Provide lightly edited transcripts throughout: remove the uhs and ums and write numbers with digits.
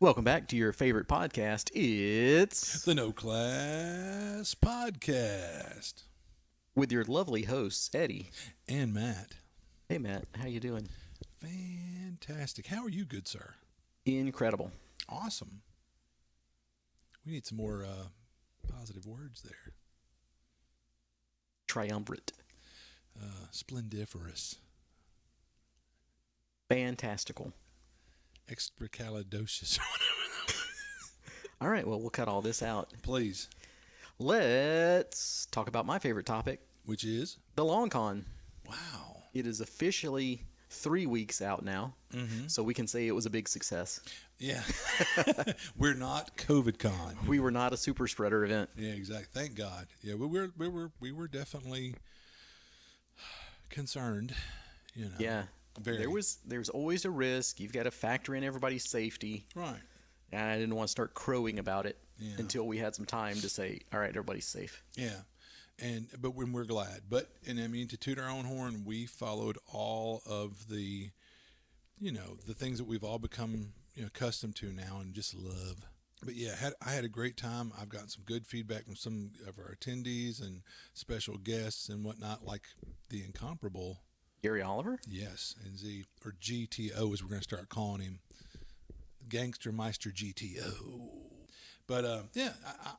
Welcome back to your favorite podcast. It's The No Class Podcast. with your lovely hosts, Eddie. And Matt. Hey, Matt. How you doing? Fantastic. How are you, good sir? Incredible. Awesome. We need some more positive words there. Triumvirate. Splendiferous. Fantastical. Extracalidocious. All right, well, we'll cut all this out. Please. Let's talk about my favorite topic, Which is? the Long Con. Wow. It is officially 3 weeks out now, so we can say it was a big success. Yeah. We're not COVID con. We were not a super spreader event. Yeah, exactly. Thank God. Yeah, we were definitely concerned, you know. Yeah. Very. There's always a risk. You've got to factor in everybody's safety. Right. And I didn't want to start crowing about it Yeah. until we had some time to say, all right, everybody's safe. Yeah, but when we're glad. And I mean, to toot our own horn, we followed all of the, the things that we've all become accustomed to now and just love. But yeah, I had a great time. I've gotten some good feedback from some of our attendees and special guests and whatnot, like the incomparable Gary Oliver? yes, and or GTO as we're going to start calling him, Gangster Meister GTO. But yeah,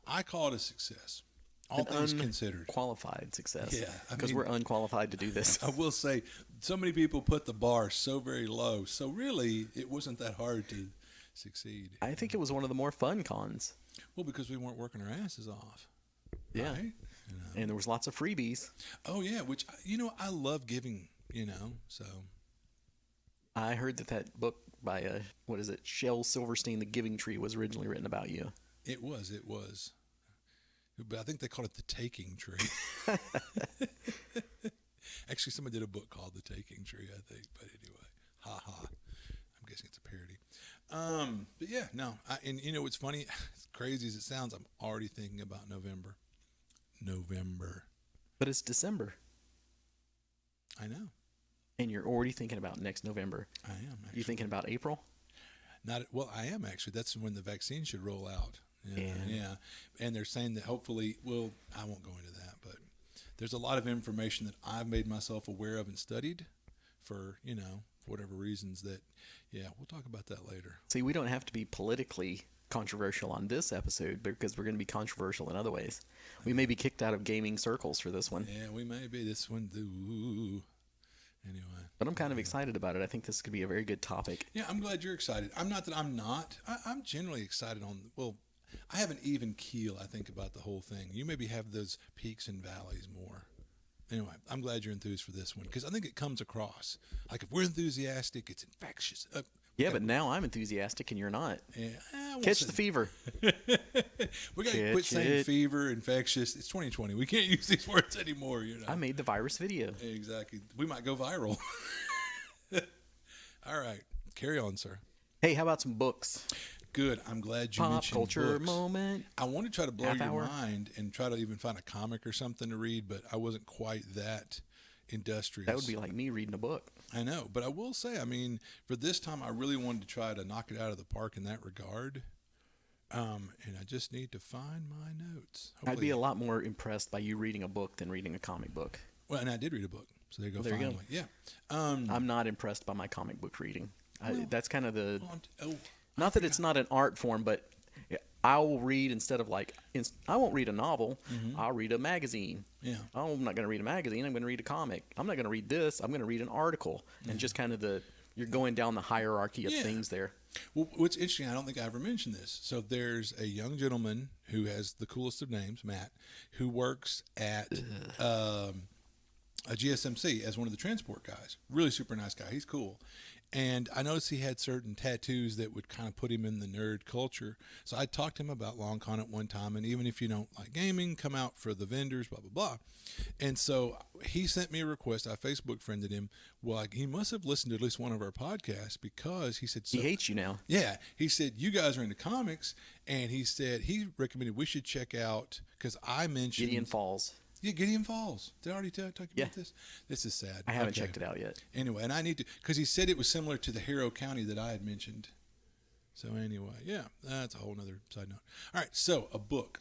I call it a success. All things considered. Qualified success. Yeah, Because we're unqualified to do this. I will say, so many people put the bar so very low. So really, it wasn't that hard to succeed. I think it was one of the more fun cons. Well, because we weren't working our asses off. Yeah. Right? And there was lots of freebies. Oh, yeah, which, I love giving, so. I heard that book by, Shel Silverstein, The Giving Tree, was originally written about you. It was. But I think they called it The Taking Tree. Actually, somebody did a book called The Taking Tree, I think. But anyway, I'm guessing it's a parody. But yeah, no. And what's funny, as crazy as it sounds, I'm already thinking about November. But it's December. I know. And you're already thinking about next November. I am, actually. You thinking about April? Well, I am, actually. That's when the vaccine should roll out. Yeah. And they're saying that hopefully, I won't go into that, but there's a lot of information that I've made myself aware of and studied for, for whatever reasons that, we'll talk about that later. See, we don't have to be politically controversial on this episode because we're going to be controversial in other ways. We may be kicked out of gaming circles for this one. Yeah, we may be. This one, ooh. Anyway. But I'm kind of excited about it. I think this could be a very good topic. Yeah, I'm glad you're excited. I'm not. I'm generally excited I have an even keel, I think, about the whole thing. You maybe have those peaks and valleys more. Anyway, I'm glad you're enthused for this one because I think it comes across. Like if we're enthusiastic, it's infectious. Yeah, but now I'm enthusiastic and you're not. Yeah, Catch the fever. We got to quit saying fever, infectious. It's 2020. We can't use these words anymore, I made the virus video. Exactly. We might go viral. All right. Carry on, sir. Hey, how about some books? Good. I'm glad you Pop mentioned culture books. moment. I want to try to blow Half your hour. mind and try to even find a comic or something to read, but I wasn't quite that industrious. That would be like me reading a book. I know, but I will say, for this time, I really wanted to try to knock it out of the park in that regard. And I just need to find my notes. Hopefully. I'd be a lot more impressed by you reading a book than reading a comic book. Well, and I did read a book, so there you go. There you finally, go. Yeah. I'm not impressed by my comic book reading. That's kind of the. Oh, not that it's not an art form, but I will read instead of I won't read a novel. I'll read a magazine. Yeah. I'm not going to read a magazine. I'm going to read a comic. I'm not going to read this. I'm going to read an article. And just kind of you're going down the hierarchy of things there. Well, what's interesting, I don't think I ever mentioned this. So there's a young gentleman who has the coolest of names, Matt, who works at a GSMC as one of the transport guys. Really super nice guy. He's cool. And I noticed he had certain tattoos that would kind of put him in the nerd culture. So I talked to him about Long Con at one time. And even if you don't like gaming, come out for the vendors, blah, blah, blah. And so he sent me a request. I Facebook friended him. Well, he must have listened to at least one of our podcasts because he said... He hates you now. Yeah. He said, you guys are into comics. And he said he recommended we should check out... Because I mentioned... Gideon Falls. Yeah, Gideon Falls. Did I already talk about this? This is sad. I haven't checked it out yet. Anyway, and I need to... Because he said it was similar to the Hero County that I had mentioned. So anyway, yeah, that's a whole nother side note. All right, so a book.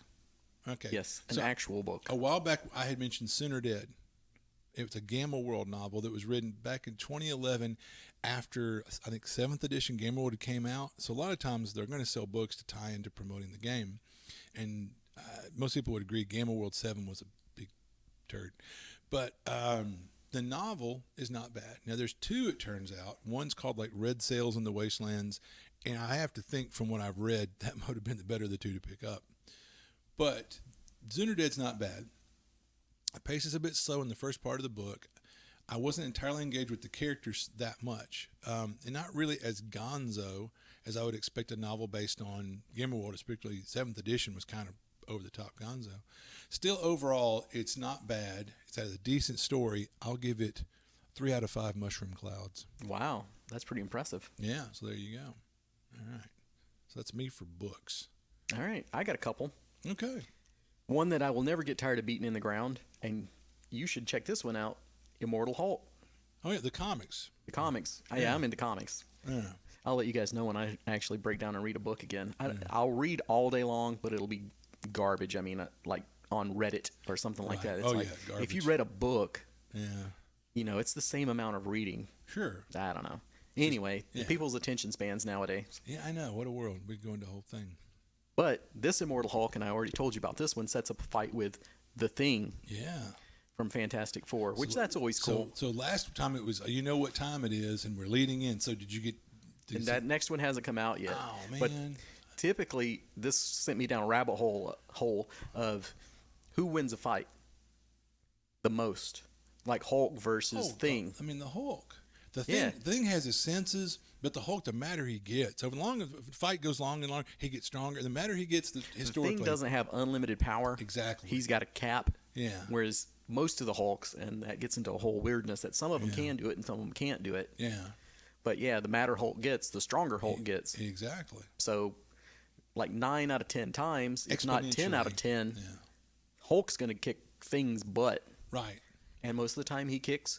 Okay. Yes, an So actual book. a while back, I had mentioned Sooner Dead. It was a Gamma World novel that was written back in 2011 after, I think, 7th edition Gamma World came out. So a lot of times they're going to sell books to tie into promoting the game. And most people would agree Gamma World 7 was a big turd. But the novel is not bad. Now, there's two, it turns out. One's called like Red Sails in the Wastelands. And I have to think from what I've read, that might have been the better of the two to pick up. But Sooner Dead's not bad. The pace is a bit slow in the first part of the book. I wasn't entirely engaged with the characters that much, and not really as gonzo as I would expect a novel based on Gamma World, especially 7th edition was kind of over the top gonzo. Still, overall, it's not bad. It's had a decent story. I'll give it 3 out of 5 mushroom clouds. Wow, that's pretty impressive. Yeah, so there you go. All right. So that's me for books. All right, I got a couple. Okay. One that I will never get tired of beating in the ground, and you should check this one out, Immortal Hulk. Oh, yeah, the comics. The comics. Yeah, I'm into comics. Yeah. I'll let you guys know when I actually break down and read a book again. I'll read all day long, but it'll be garbage. I mean, like on Reddit or something like that. It's like, garbage. if you read a book, Yeah. you know, it's the same amount of reading. Sure. I don't know. Anyway, yeah. people's attention spans nowadays. Yeah, I know. What a world. We'd go into the whole thing. But this Immortal Hulk, and I already told you about this one, sets up a fight with the Thing Yeah. from Fantastic Four, which that's always cool. So last time it was, you know what time it is, and we're leading in. So did you get... And that next one hasn't come out yet. Oh, man. But typically, this sent me down a rabbit hole of who wins a fight the most. Like Hulk versus Thing. I mean, the Hulk. The Thing has his senses, but the Hulk, the madder he gets. So the longer the fight goes long and long, he gets stronger. The madder he gets, historically. The Thing doesn't have unlimited power. Exactly. He's got a cap. Yeah. Whereas most of the Hulks, and that gets into a whole weirdness that some of them can do it and some of them can't do it. Yeah. But yeah, the madder Hulk gets, the stronger Hulk gets. Exactly. So, like 9 out of 10 times, if not 10 out of 10, Hulk's going to kick Thing's butt. Right. And most of the time he kicks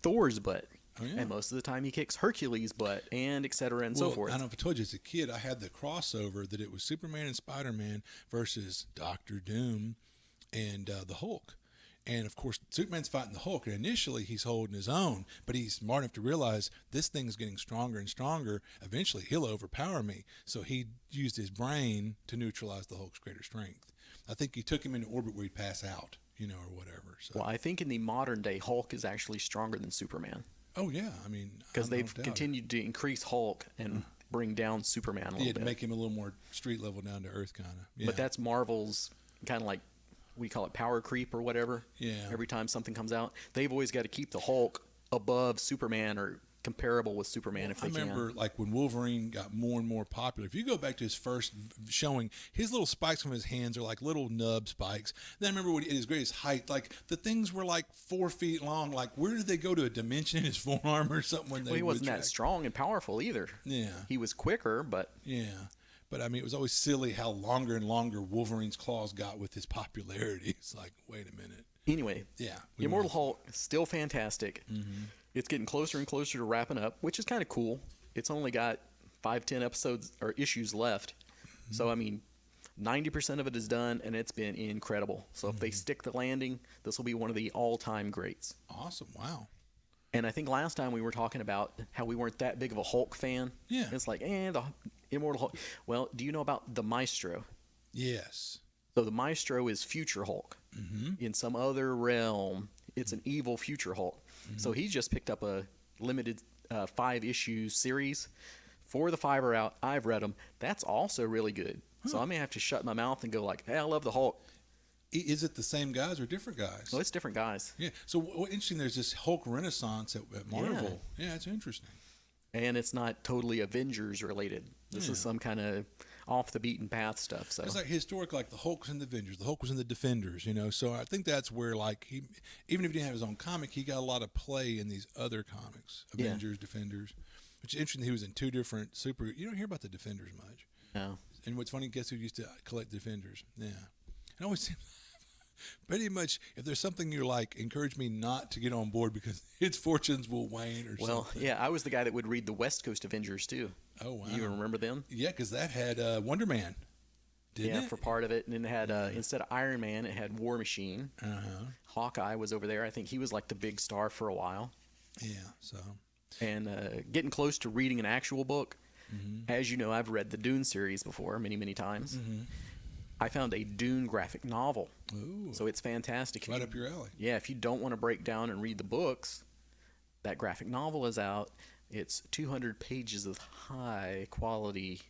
Thor's butt. Oh, yeah. And most of the time he kicks Hercules' butt, and et cetera, and so forth. I don't know if I told you, as a kid, I had the crossover that it was Superman and Spider-Man versus Doctor Doom and the Hulk. And, of course, Superman's fighting the Hulk, and initially he's holding his own, but he's smart enough to realize this thing's getting stronger and stronger. Eventually, he'll overpower me. So he used his brain to neutralize the Hulk's greater strength. I think he took him into orbit where he'd pass out, or whatever. So. Well, I think in the modern day, Hulk is actually stronger than Superman. Oh, yeah. I mean, because they've continued to increase Hulk and bring down Superman a little bit. To make him a little more street level, down to earth kind of. Yeah. But that's Marvel's kind of like, we call it power creep or whatever. Yeah. Every time something comes out, they've always got to keep the Hulk above Superman or comparable with Superman if they can. I remember like when Wolverine got more and more popular. If you go back to his first showing, his little spikes from his hands are like little nub spikes. Then I remember when at his greatest height, like the things were like 4 feet long. Like where did they go to a dimension in his forearm or something? When he wasn't that strong and powerful either. Yeah. He was quicker, but... Yeah. But, I mean, it was always silly how longer and longer Wolverine's claws got with his popularity. It's like, wait a minute. Anyway, Immortal Hulk, still fantastic. Mm-hmm. It's getting closer and closer to wrapping up, which is kind of cool. It's only got 5-10 episodes or issues left. Mm-hmm. So, I mean, 90% of it is done, and it's been incredible. So, if they stick the landing, this will be one of the all-time greats. Awesome. Wow. And I think last time we were talking about how we weren't that big of a Hulk fan. Yeah. It's like, the Immortal Hulk. Well, do you know about the Maestro? Yes. So the Maestro is future Hulk. Mm-hmm. In some other realm, it's an evil future Hulk. Mm-hmm. So he just picked up a limited 5-issue series. 4 of the 5 are out. I've read them. That's also really good. Huh. So I may have to shut my mouth and go like, hey, I love the Hulk. Is it the same guys or different guys? No, it's different guys. Yeah. So what interesting, there's this Hulk renaissance at Marvel. Yeah, it's interesting. And it's not totally Avengers related. This is some kind of off the beaten path stuff. So it's like historic, like the Hulk was in the Avengers, the Hulk was in the Defenders, So I think that's where, like, he, even if he didn't have his own comic, he got a lot of play in these other comics, Avengers, Defenders. Which is interesting. He was in 2 different super. You don't hear about the Defenders much. No. And what's funny, guess who used to collect Defenders? Yeah. It always seems. Pretty much, if there's something you like, encourage me not to get on board because its fortunes will wane or Well, something. yeah, I was the guy that would read the West Coast Avengers too. Oh, wow. You remember them? Yeah, because that had Wonder Man, didn't Yeah, it? for part of it. And then it had, instead of Iron Man, it had War Machine. Uh-huh. Hawkeye was over there. I think he was like the big star for a while. Yeah, so. And getting close to reading an actual book. As you know, I've read the Dune series before many, many times. I found a Dune graphic novel. Ooh. So it's fantastic. Right up your alley. Yeah, if you don't want to break down and read the books, that graphic novel is out. It's 200 pages of high quality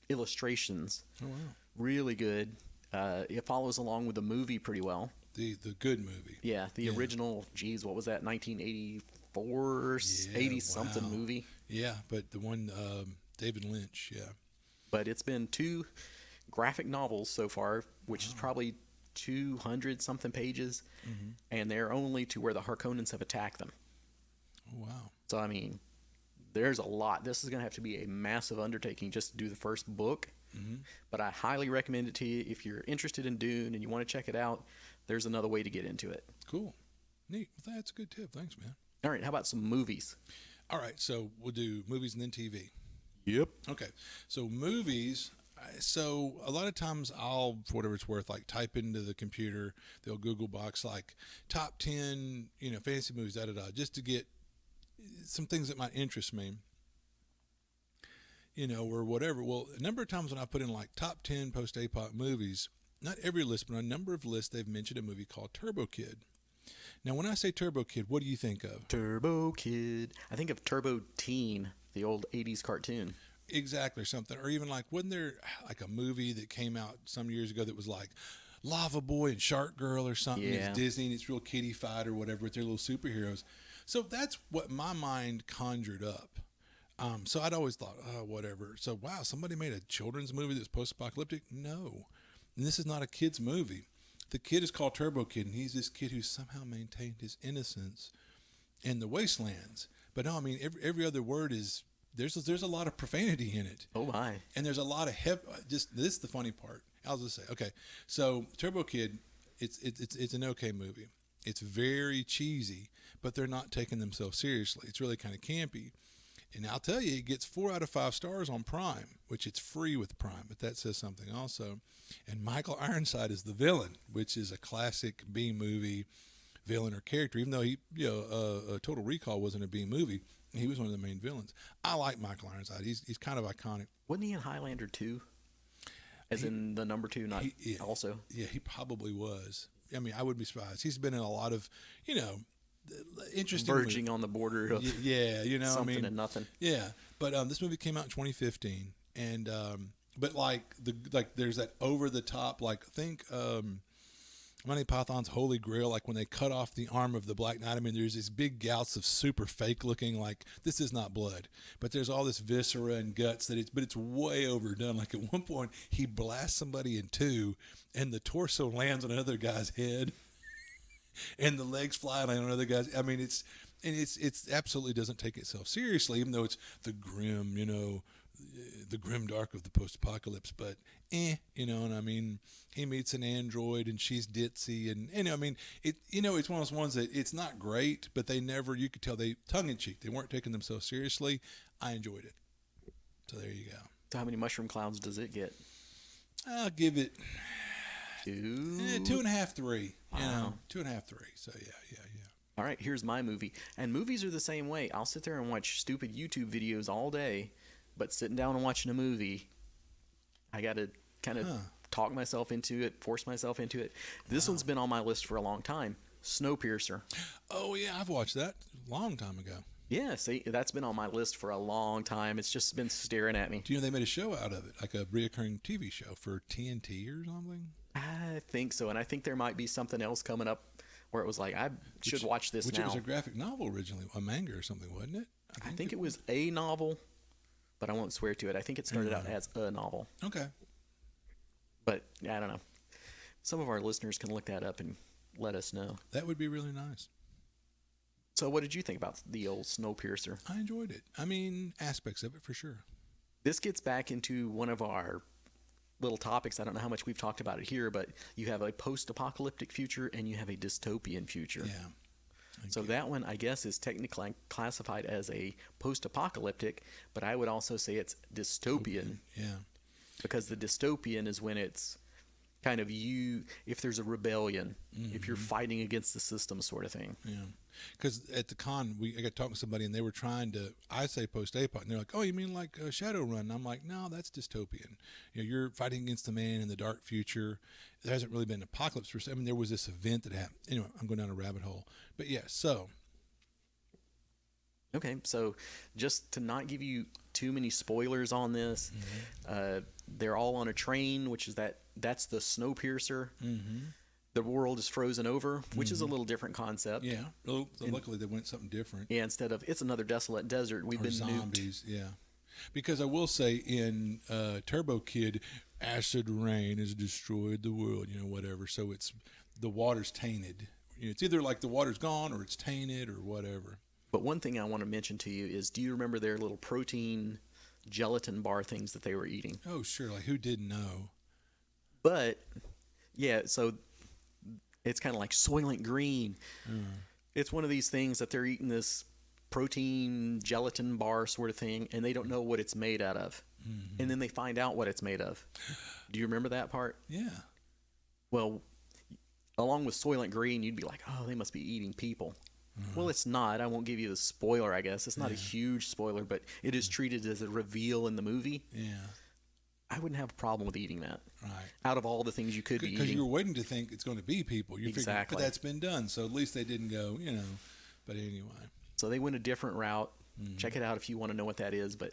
illustrations. Oh, wow. Really good. It follows along with the movie pretty well. The good movie. Yeah, the original, geez, what was that, 1984, 80-something wow. movie? Yeah, but the one, David Lynch, yeah. But it's been 2 graphic novels so far, which is probably 200-something pages, and they're only to where the Harkonnens have attacked them. Oh, wow. So, I mean, there's a lot. This is going to have to be a massive undertaking just to do the first book. But I highly recommend it to you. If you're interested in Dune and you want to check it out, there's another way to get into it. Cool. Neat. Well, that's a good tip. Thanks, man. All right, how about some movies? All right, so we'll do movies and then TV. Yep. Okay, so movies. So a lot of times I'll, for whatever it's worth, like type into the computer, the old Google box, like top 10, fantasy movies, just to get some things that might interest me, or whatever. Well, a number of times when I put in like top 10 post-apoc movies, not every list, but on a number of lists, they've mentioned a movie called Turbo Kid. Now, when I say Turbo Kid, what do you think of? Turbo Kid. I think of Turbo Teen, the old 80s cartoon. Exactly, or something. Or even like, wasn't there like a movie that came out some years ago that was like Lava Boy and Shark Girl or something? Yeah. It's Disney and it's real kiddie-fied or whatever with their little superheroes. So that's what my mind conjured up. So I'd always thought, oh, whatever. So, wow, somebody made a children's movie that's post-apocalyptic? No. And this is not a kid's movie. The kid is called Turbo Kid, and he's this kid who somehow maintained his innocence in the wastelands. But no, I mean, every other word is, there's a lot of profanity in it. Oh, my. And there's a lot of this is the funny part. I'll just say, okay, so Turbo Kid, it's an okay movie. It's very cheesy, but they're not taking themselves seriously. It's really kind of campy. And I'll tell you, it gets 4 out of 5 stars on Prime, which it's free with Prime, but that says something also. And Michael Ironside is the villain, which is a classic B-movie villain or character, even though Total Recall wasn't a B-movie. He was one of the main villains. I like Michael Ironside. He's kind of iconic. Wasn't he in Highlander 2? In the number 2, not also? Yeah, he probably was. I mean, I wouldn't be surprised. He's been in a lot of, interesting verging movies. On the border of something and nothing. Yeah, but this movie came out in 2015, and but there's that over the top, like think Monty Python's Holy Grail, like when they cut off the arm of the Black Knight. I mean, there's these big gouts of super fake looking, like this is not blood, but there's all this viscera and guts but it's way overdone. Like at one point, he blasts somebody in 2, and the torso lands on another guy's head. And the legs fly on another guy's. I mean, it's absolutely doesn't take itself seriously, even though it's the grim, the grim dark of the post-apocalypse. But, and I mean, he meets an android and she's ditzy, and I mean, it's one of those ones that it's not great, but you could tell they tongue in cheek. They weren't taking themselves seriously. I enjoyed it. So there you go. So how many mushroom clouds does it get? I'll give it 2. 2.5, 3. Wow. 2.5, 3. So yeah. All right, here's my movie. And movies are the same way. I'll sit there and watch stupid YouTube videos all day, but sitting down and watching a movie, I got to kind of talk myself into it, force myself into it. This one's been on my list for a long time. Snowpiercer. Oh yeah, I've watched that a long time ago. Yeah, see, that's been on my list for a long time. It's just been staring at me. Do you know they made a show out of it, like a reoccurring TV show for TNT or something? I think so, and I think there might be something else coming up where it was like, I should watch this now. Which it was a graphic novel originally, a manga or something, wasn't it? I think it was a novel, but I won't swear to it. I think it started out as a novel. Okay. But, I don't know. Some of our listeners can look that up and let us know. That would be really nice. So what did you think about the old Snowpiercer? I enjoyed it. I mean, aspects of it for sure. This gets back into one of our little topics. I don't know how much we've talked about it here, but you have a post-apocalyptic future and you have a dystopian future. Yeah. So that one, I guess, is technically classified as a post-apocalyptic, but I would also say it's dystopian. Yeah. Because the dystopian is when it's kind of if there's a rebellion, if you're fighting against the system sort of thing. Yeah. Because at the con, I got talking to somebody, and they were trying to, I say post-apoc, and they're like, oh, you mean like Shadowrun? And I'm like, no, that's dystopian. You're fighting against the man in the dark future. There hasn't really been an apocalypse. I mean, there was this event that happened. Anyway, I'm going down a rabbit hole. But yeah, so. Okay, so just to not give you too many spoilers on this, they're all on a train, which is that's the Snowpiercer. The world is frozen over, which is a little different concept. Yeah. Well, luckily they went something different. Yeah, instead of it's another desolate desert, we've been zombies. nuked. Yeah. Because I will say in Turbo Kid, acid rain has destroyed the world, whatever. So it's the water's tainted. It's either like the water's gone or it's tainted or whatever. But one thing I want to mention to you is, do you remember their little protein gelatin bar things that they were eating? Oh, sure. Like, who didn't know? But, yeah, so it's kind of like Soylent Green. It's one of these things that they're eating this protein gelatin bar sort of thing, and they don't know what it's made out of. And then they find out what it's made of. Do you remember that part? Yeah. Well, along with Soylent Green, you'd be like, oh, they must be eating people. Well, it's not. I won't give you the spoiler, I guess. It's not a huge spoiler, but it is treated as a reveal in the movie. Yeah. I wouldn't have a problem with eating that. Right. Out of all the things you could be eating. Because you're waiting to think it's going to be people. You're Exactly. figuring, but that's been done. So at least they didn't go, But anyway. So they went a different route. Check it out if you want to know what that is. But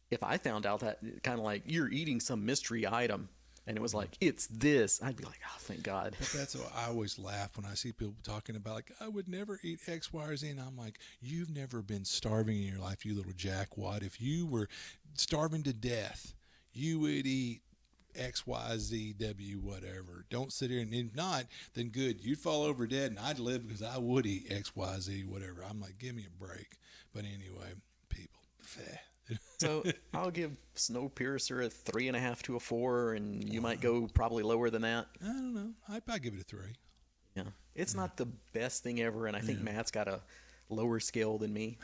if I found out that kind of like you're eating some mystery item and it was like, it's this, I'd be like, oh, thank God. But that's what I always laugh when I see people talking about, like, I would never eat X, Y, or Z. And I'm like, you've never been starving in your life, you little jackwad. If you were starving to death, you would eat X, Y, Z, W, whatever. Don't sit here, and if not, then good. You'd fall over dead, and I'd live because I would eat X, Y, Z, whatever. I'm like, give me a break. But anyway, people, So I'll give Snowpiercer a 3.5 to a 4, and you might go probably lower than that. I don't know. I'd probably give it a 3. Yeah, it's not the best thing ever, and I think Matt's got a lower scale than me.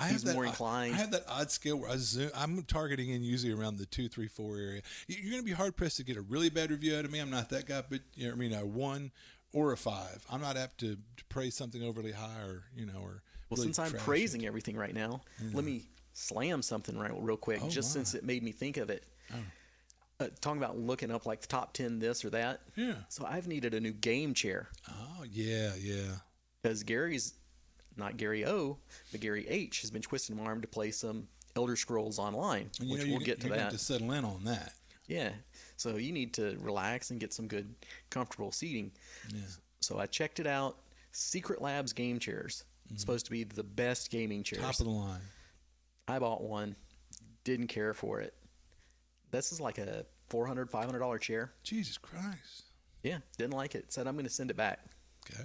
He's more inclined. I have that odd scale where I'm targeting in usually around the 2, 3, 4 area. You're going to be hard pressed to get a really bad review out of me. I'm not that guy, but a 1 or a 5. I'm not apt to praise something overly high or or. Well, really since I'm praising everything right now, let me slam something real quick, since it made me think of it. Talking about looking up like the top 10 this or that. Yeah. So I've needed a new game chair. Oh, yeah. Because not Gary O, but Gary H has been twisting my arm to play some Elder Scrolls Online, which we'll get to that. You have to settle in on that. Yeah. So you need to relax and get some good, comfortable seating. Yeah. So I checked it out. Secret Labs game chairs. Supposed to be the best gaming chairs. Top of the line. I bought one. Didn't care for it. This is like a $400, $500 chair. Jesus Christ. Yeah, didn't like it. Said I'm going to send it back. Okay.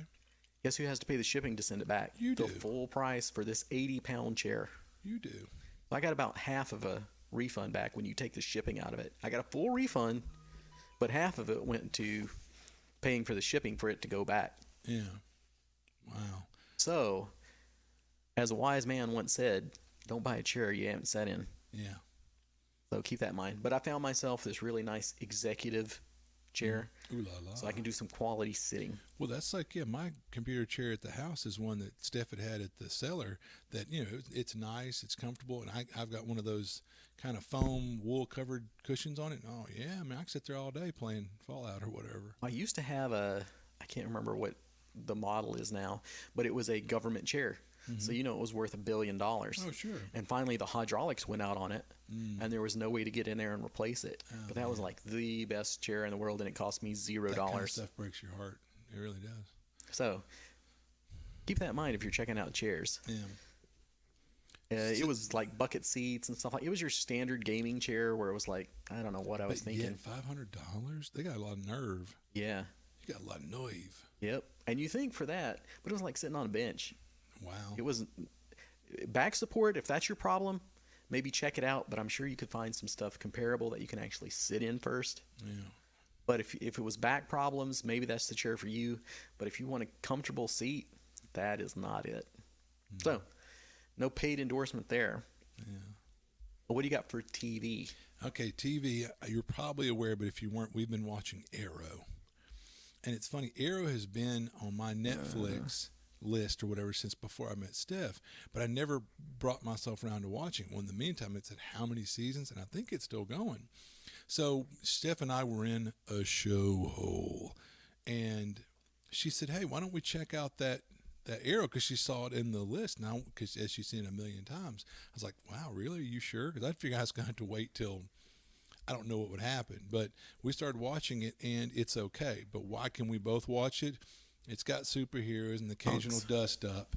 Guess who has to pay the shipping to send it back? You do. The full price for this 80-pound chair. You do. I got about half of a refund back when you take the shipping out of it. I got a full refund, but half of it went to paying for the shipping for it to go back. Yeah. Wow. So, as a wise man once said, don't buy a chair you haven't sat in. Yeah. So keep that in mind. But I found myself this really nice executive chair. Ooh la la. So I can do some quality sitting. Well, that's like, my computer chair at the house is one that Steph had at the cellar that, it's nice, it's comfortable, and I've got one of those kind of foam wool-covered cushions on it. Oh, yeah, I can sit there all day playing Fallout or whatever. I used to have I can't remember what the model is now, but it was a government chair. So it was worth $1 billion. Oh, sure. And finally the hydraulics went out on it, and there was no way to get in there and replace it. But that was like the best chair in the world, and it cost me $0. That kind of stuff breaks your heart. It really does. So keep that in mind if you're checking out chairs. Yeah. It was like bucket seats and stuff like. It was your standard gaming chair where it was like, I don't know what I was thinking. $500? They got a lot of nerve. Yeah. You got a lot of nerve. Yep. And you think for that, but it was like sitting on a bench. Wow. It wasn't back support. If that's your problem, maybe check it out. But I'm sure you could find some stuff comparable that you can actually sit in first. Yeah. But if it was back problems, maybe that's the chair for you. But if you want a comfortable seat, that is not it. So, no paid endorsement there. Yeah. But what do you got for TV? Okay, TV, you're probably aware, but if you weren't, we've been watching Arrow. And it's funny, Arrow has been on my Netflix list or whatever since before I met Steph, but I never brought myself around to watching it. Well, in the meantime, it's at how many seasons? And I think it's still going. So Steph and I were in a show hole, and she said, hey, why don't we check out that Arrow, because she saw it in the list now, because as she's seen it a million times. I was like, wow, really? Are you sure? Because I figured I was going to have to wait till I don't know what would happen. But we started watching it, and it's okay. But why can we both watch it? It's got superheroes and the occasional dust up.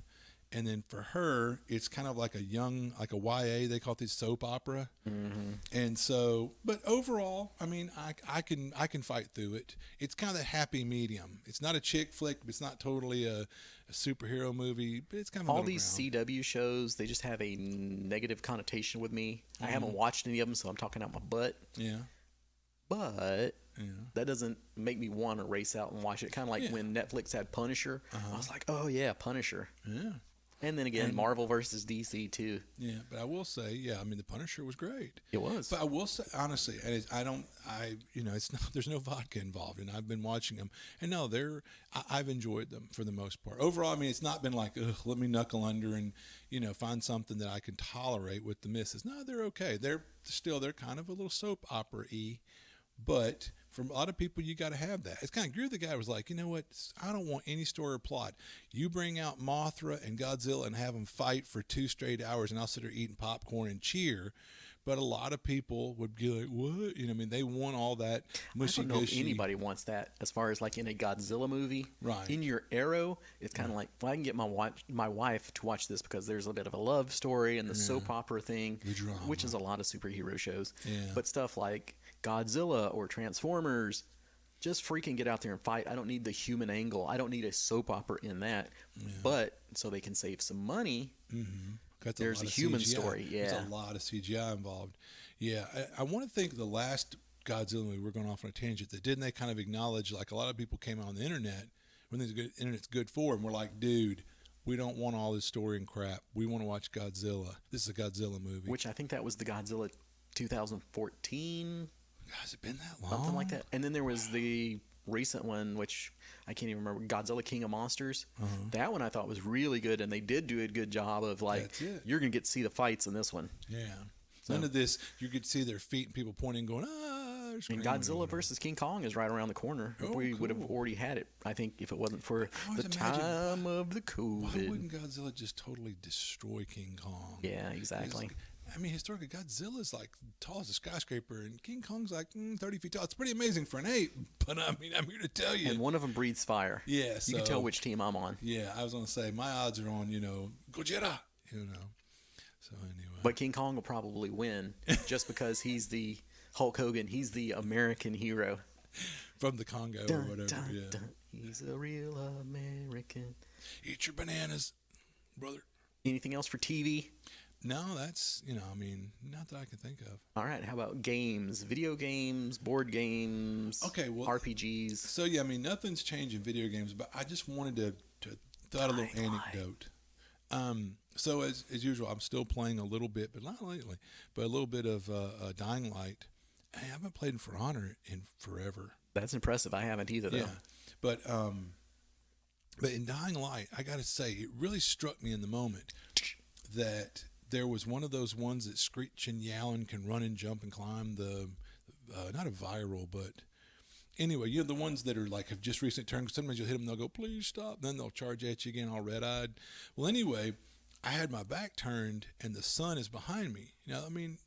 And then for her, it's kind of like a YA, they call it this soap opera. Mm-hmm. And so, but overall, I mean, I can fight through it. It's kind of that happy medium. It's not a chick flick, but it's not totally a superhero movie, but it's kind of all these CW shows, they just have a negative connotation with me. I haven't watched any of them, so I'm talking out my butt. Yeah. But that doesn't make me want to race out and watch it. Kind of like when Netflix had Punisher. I was like, oh yeah, Punisher. Yeah. And then again, Marvel versus DC too. Yeah, but I will say, I mean, the Punisher was great. It was. But I will say, honestly, and it's not, there's no vodka involved, and I've been watching them, and no, I've enjoyed them for the most part. Overall, I mean, it's not been like, ugh, let me knuckle under and, find something that I can tolerate with the misses. No, they're okay. They're kind of a little soap opera-y, but for a lot of people, you got to have that. It's kind of, you're the guy who was like, you know what? I don't want any story or plot. You bring out Mothra and Godzilla and have them fight for 2 straight hours, and I'll sit there eating popcorn and cheer. But a lot of people would be like, what? I mean, they want all that mushy-gushy. I don't know if anybody wants that as far as like in a Godzilla movie. Right. In your Arrow, it's kind of like, well, I can get my wife to watch this because there's a bit of a love story and the soap opera thing, the drama, which is a lot of superhero shows. Yeah. But stuff like Godzilla or Transformers, just freaking get out there and fight. I don't need the human angle. I don't need a soap opera in that. Yeah. But so they can save some money. Mm-hmm. There's a human CGI. story. Yeah. There's a lot of CGI involved. Yeah. I want to think the last Godzilla movie, we're going off on a tangent, that didn't they kind of acknowledge, like a lot of people came out on the internet when the internet's good for, and we're like, dude, we don't want all this story and crap. We want to watch Godzilla. This is a Godzilla movie. Which I think that was the Godzilla 2014. Has it been that long? Something like that. And then there was the recent one, which I can't even remember, Godzilla King of Monsters. That one I thought was really good, and they did do a good job of like, you're going to get to see the fights in this one. Yeah. So, none of this, you could see their feet and people pointing going, and Godzilla versus King Kong is right around the corner. We would have already had it, I think, if it wasn't for the time of the COVID. Why wouldn't Godzilla just totally destroy King Kong? Yeah, exactly. I mean, historically, Godzilla's like tall as a skyscraper, and King Kong's like 30 feet tall. It's pretty amazing for an ape, but I mean, I'm here to tell you. And one of them breathes fire. Yeah, you can tell which team I'm on. Yeah, I was going to say, my odds are on, Gojira, So anyway. But King Kong will probably win just because he's the Hulk Hogan. He's the American hero. From the Congo or whatever, dun. He's a real American. Eat your bananas, brother. Anything else for TV? No, that's, not that I can think of. All right, how about games? Video games, board games, RPGs? So, yeah, nothing's changed in video games, but I just wanted to throw out a little anecdote. So, as usual, I'm still playing a little bit, but not lately, but a little bit of Dying Light. I haven't played For Honor in forever. That's impressive. I haven't either, though. Yeah, but in Dying Light, I got to say, it really struck me in the moment that there was one of those ones that screech and yell and can run and jump and climb not a viral, but anyway, the ones that are like have just recently turned. Sometimes you'll hit them, they'll go, please stop. Then they'll charge at you again, all red-eyed. Well, anyway, I had my back turned and the sun is behind me.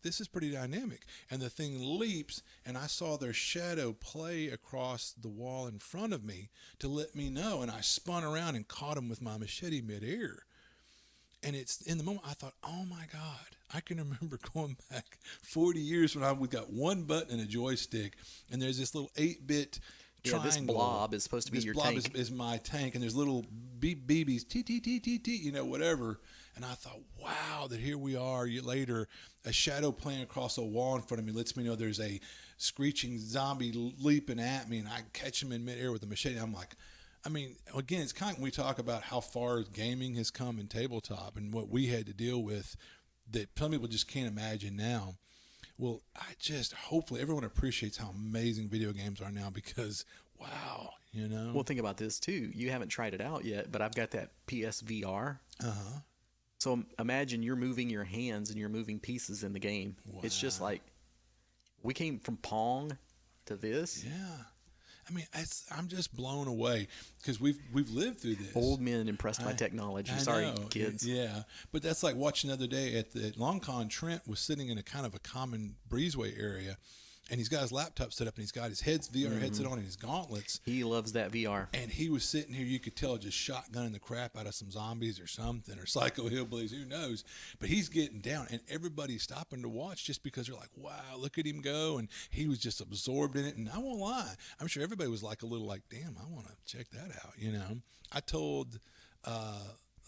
This is pretty dynamic. And the thing leaps, and I saw their shadow play across the wall in front of me to let me know. And I spun around and caught him with my machete midair. And it's in the moment I thought, oh my God, I can remember going back 40 years when we got one button and a joystick, and there's this little 8-bit triangle. This blob is supposed to be your tank. This blob is my tank, and there's little beep BBs, whatever. And I thought, wow, that here we are later, a shadow playing across a wall in front of me lets me know there's a screeching zombie leaping at me, and I catch him in midair with a machete. I'm like, I mean, again, it's kind of when we talk about how far gaming has come in tabletop and what we had to deal with that some people just can't imagine now. Well, hopefully everyone appreciates how amazing video games are now because, wow, you know. Well, think about this too. You haven't tried it out yet, but I've got that PSVR. Uh-huh. So imagine you're moving your hands and you're moving pieces in the game. Wow. It's just like we came from Pong to this. Yeah. I mean, I'm just blown away because we've lived through this. Old men impressed by technology. Sorry, kids. Yeah, but that's like watching the other day at Long Con. Trent was sitting in a kind of a common breezeway area, and he's got his laptop set up, and he's got his VR headset on and his gauntlets. He loves that VR. And he was sitting here, you could tell, just shotgunning the crap out of some zombies or something, or psycho hillbillies, who knows. But he's getting down, and everybody's stopping to watch just because they're like, wow, look at him go. And he was just absorbed in it. And I won't lie, I'm sure everybody was like a little like, damn, I want to check that out, you know. I told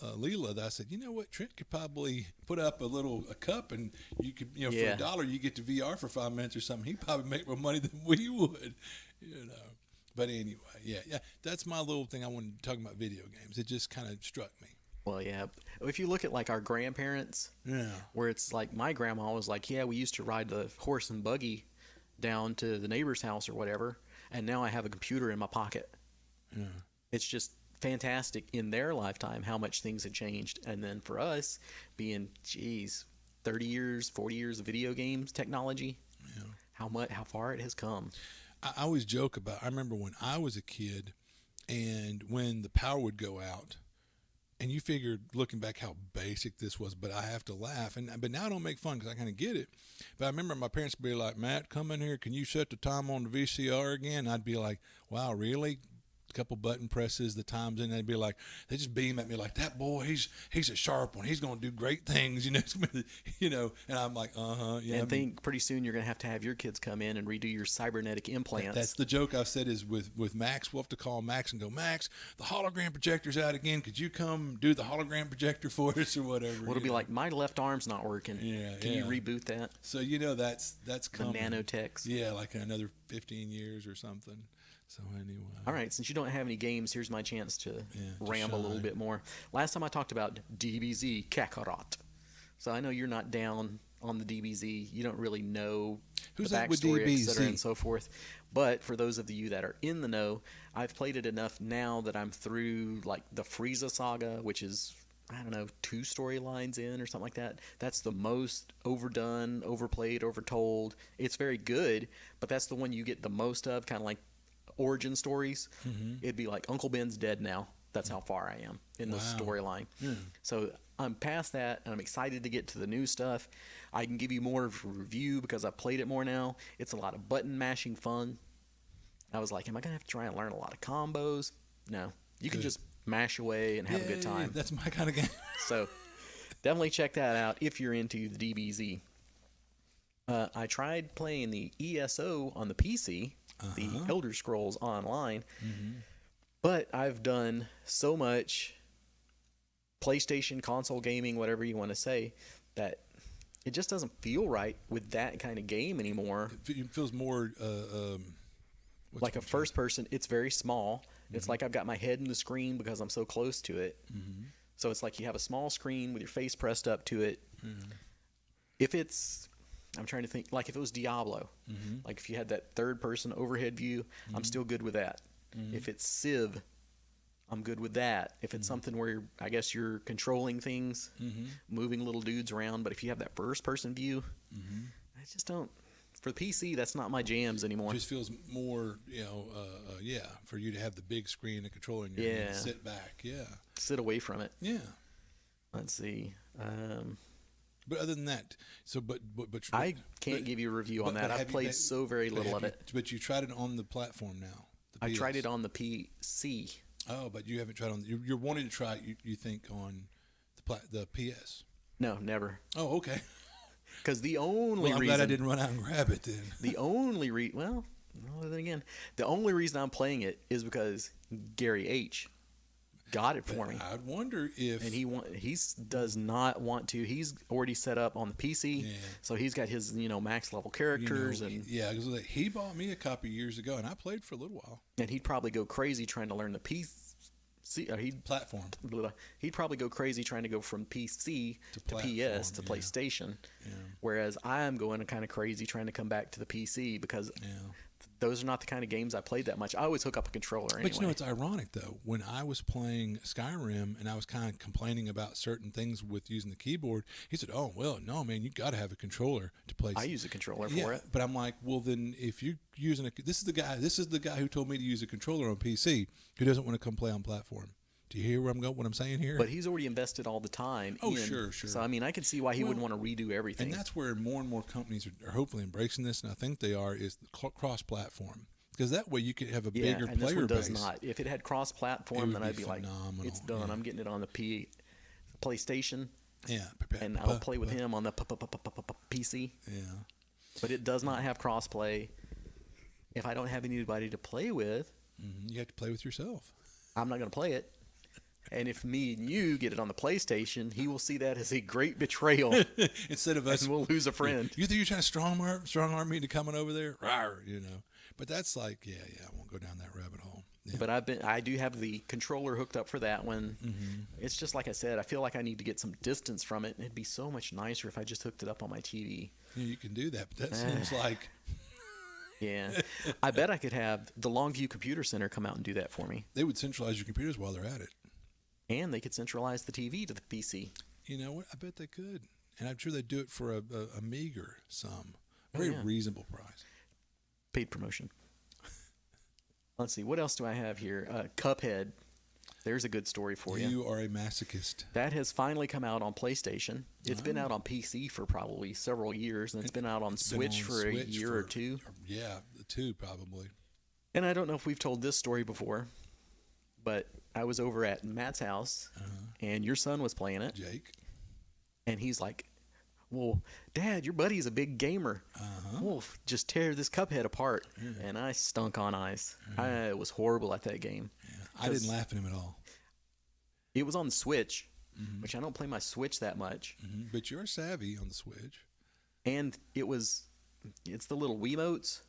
Leela that I said, you know what, Trent could probably put up a cup, and you could, you know, for $1 you get to VR for 5 minutes or something. He'd probably make more money than we would, you know. But anyway, yeah, that's my little thing I wanted to talk about video games. It just kind of struck me. Well, yeah. If you look at like our grandparents, where it's like my grandma was like, yeah, we used to ride the horse and buggy down to the neighbor's house or whatever, and now I have a computer in my pocket. Yeah. It's just fantastic in their lifetime how much things had changed. And then for us being 30 years, 40 years of video games technology, how far it has come. I always joke about, I remember when I was a kid and when the power would go out, and you figured looking back how basic this was, but I have to laugh. But now I don't make fun because I kind of get it. But I remember my parents would be like, Matt, come in here. Can you set the time on the VCR again? I'd be like, wow, really? Couple button presses, the times, and they'd be like, they just beam at me like, that boy, he's a sharp one, he's going to do great things, you know, and I'm like, yeah. And think pretty soon you're going to have your kids come in and redo your cybernetic implants. That's the joke I've said is with Max, we'll have to call Max and go, Max, the hologram projector's out again, could you come do the hologram projector for us or whatever? Well, it'll be like, my left arm's not working. Can you reboot that? So that's coming. The nanotechs. Yeah, like another 15 years or something. So anyway. All right, since you don't have any games, here's my chance to ramble a little bit more. Last time I talked about DBZ Kakarot. So I know you're not down on the DBZ. You don't really know the backstory, etc., and so forth. But for those of you that are in the know, I've played it enough now that I'm through like the Frieza saga, which is, I don't know, 2 storylines in or something like that. That's the most overdone, overplayed, overtold. It's very good, but that's the one you get the most of, kind of like origin stories. It'd be like Uncle Ben's dead now. That's how far I am in the storyline. So I'm past that, and I'm excited to get to the new stuff. I can give you more of a review because I've played it more now. It's a lot of button mashing fun. I was like, am I gonna have to try and learn a lot of combos? No, you can just mash away and have a good time. That's my kind of game. So definitely check that out if you're into the DBZ. I tried playing the ESO on the PC, the Elder Scrolls Online, but I've done so much PlayStation, console gaming, whatever you want to say, that it just doesn't feel right with that kind of game anymore. It feels more like a first person. It's very small. It's like I've got my head in the screen because I'm so close to it. So it's like you have a small screen with your face pressed up to it. If it's, I'm trying to think, like if it was Diablo, like if you had that third person overhead view, I'm still good with that. If it's Civ, I'm good with that. If it's something where I guess you're controlling things, moving little dudes around, but if you have that first person view, I just don't. For the PC, that's not my jams anymore. It just feels more, for you to have the big screen and controlling your hand, sit back, sit away from it. Yeah. Let's see. But other than that, I can't give you a review on that. I've played so very little of it. But you tried it on the platform now. I tried it on the PC. Oh, but you haven't tried on. You're wanting to try it. You think on the PS? No, never. Oh, okay. Because the only I'm reason glad I didn't run out and grab it then. The only then again, the only reason I'm playing it is because Gary H. got it for me. I'd wonder if... And he does not want to. He's already set up on the PC, so he's got his max level characters Yeah, because he bought me a copy years ago, and I played for a little while. And he'd probably go crazy trying to learn the PC. Platform. He'd probably go crazy trying to go from PC to PS to PlayStation. Yeah. Whereas I'm going kind of crazy trying to come back to the PC because those are not the kind of games I played that much. I always hook up a controller anyway. But it's ironic, though. When I was playing Skyrim and I was kind of complaining about certain things with using the keyboard, he said, oh, well, no, man, you got to have a controller to play. I use a controller for it. But I'm like, well, then if you're using this is the guy who told me to use a controller on PC who doesn't want to come play on platform. Do you hear where I'm going? What I'm saying here? But he's already invested all the time. Oh, sure. So I mean, I can see why he wouldn't want to redo everything. And that's where more and more companies are hopefully embracing this, and I think they are, is the cross-platform. Because that way you could have a bigger and player this one does base. not. If it had cross-platform, then I'd be phenomenal. like, it's done. Yeah. I'm getting it on the PlayStation. Yeah. And I'll play with him on the PC. Yeah. But it does not have cross-play. If I don't have anybody to play with, you have to play with yourself. I'm not going to play it. And if me and you get it on the PlayStation, he will see that as a great betrayal. Instead of us, and we'll lose a friend. You think you're trying to strong arm me to coming over there? Rawr, But that's like, I won't go down that rabbit hole. Yeah. But I do have the controller hooked up for that one. It's just like I said, I feel like I need to get some distance from it, and it'd be so much nicer if I just hooked it up on my TV. Yeah, you can do that, but that seems like... Yeah. I bet I could have the Longview Computer Center come out and do that for me. They would centralize your computers while they're at it. And they could centralize the TV to the PC. You know what? I bet they could. And I'm sure they'd do it for a meager sum. Very reasonable price. Paid promotion. Let's see. What else do I have here? Cuphead. There's a good story for you. You are a masochist. That has finally come out on PlayStation. It's been out on PC for probably several years, and it's been out on Switch for a year or two. Yeah, 2 probably. And I don't know if we've told this story before, but I was over at Matt's house, and your son was playing it. Jake. And he's like, well, Dad, your buddy's a big gamer. We'll just tear this Cuphead apart. Yeah. And I stunk on ice. I was horrible at that game. Yeah. I didn't laugh at him at all. It was on the Switch, which I don't play my Switch that much. But you're savvy on the Switch. And it's the little Wiimotes.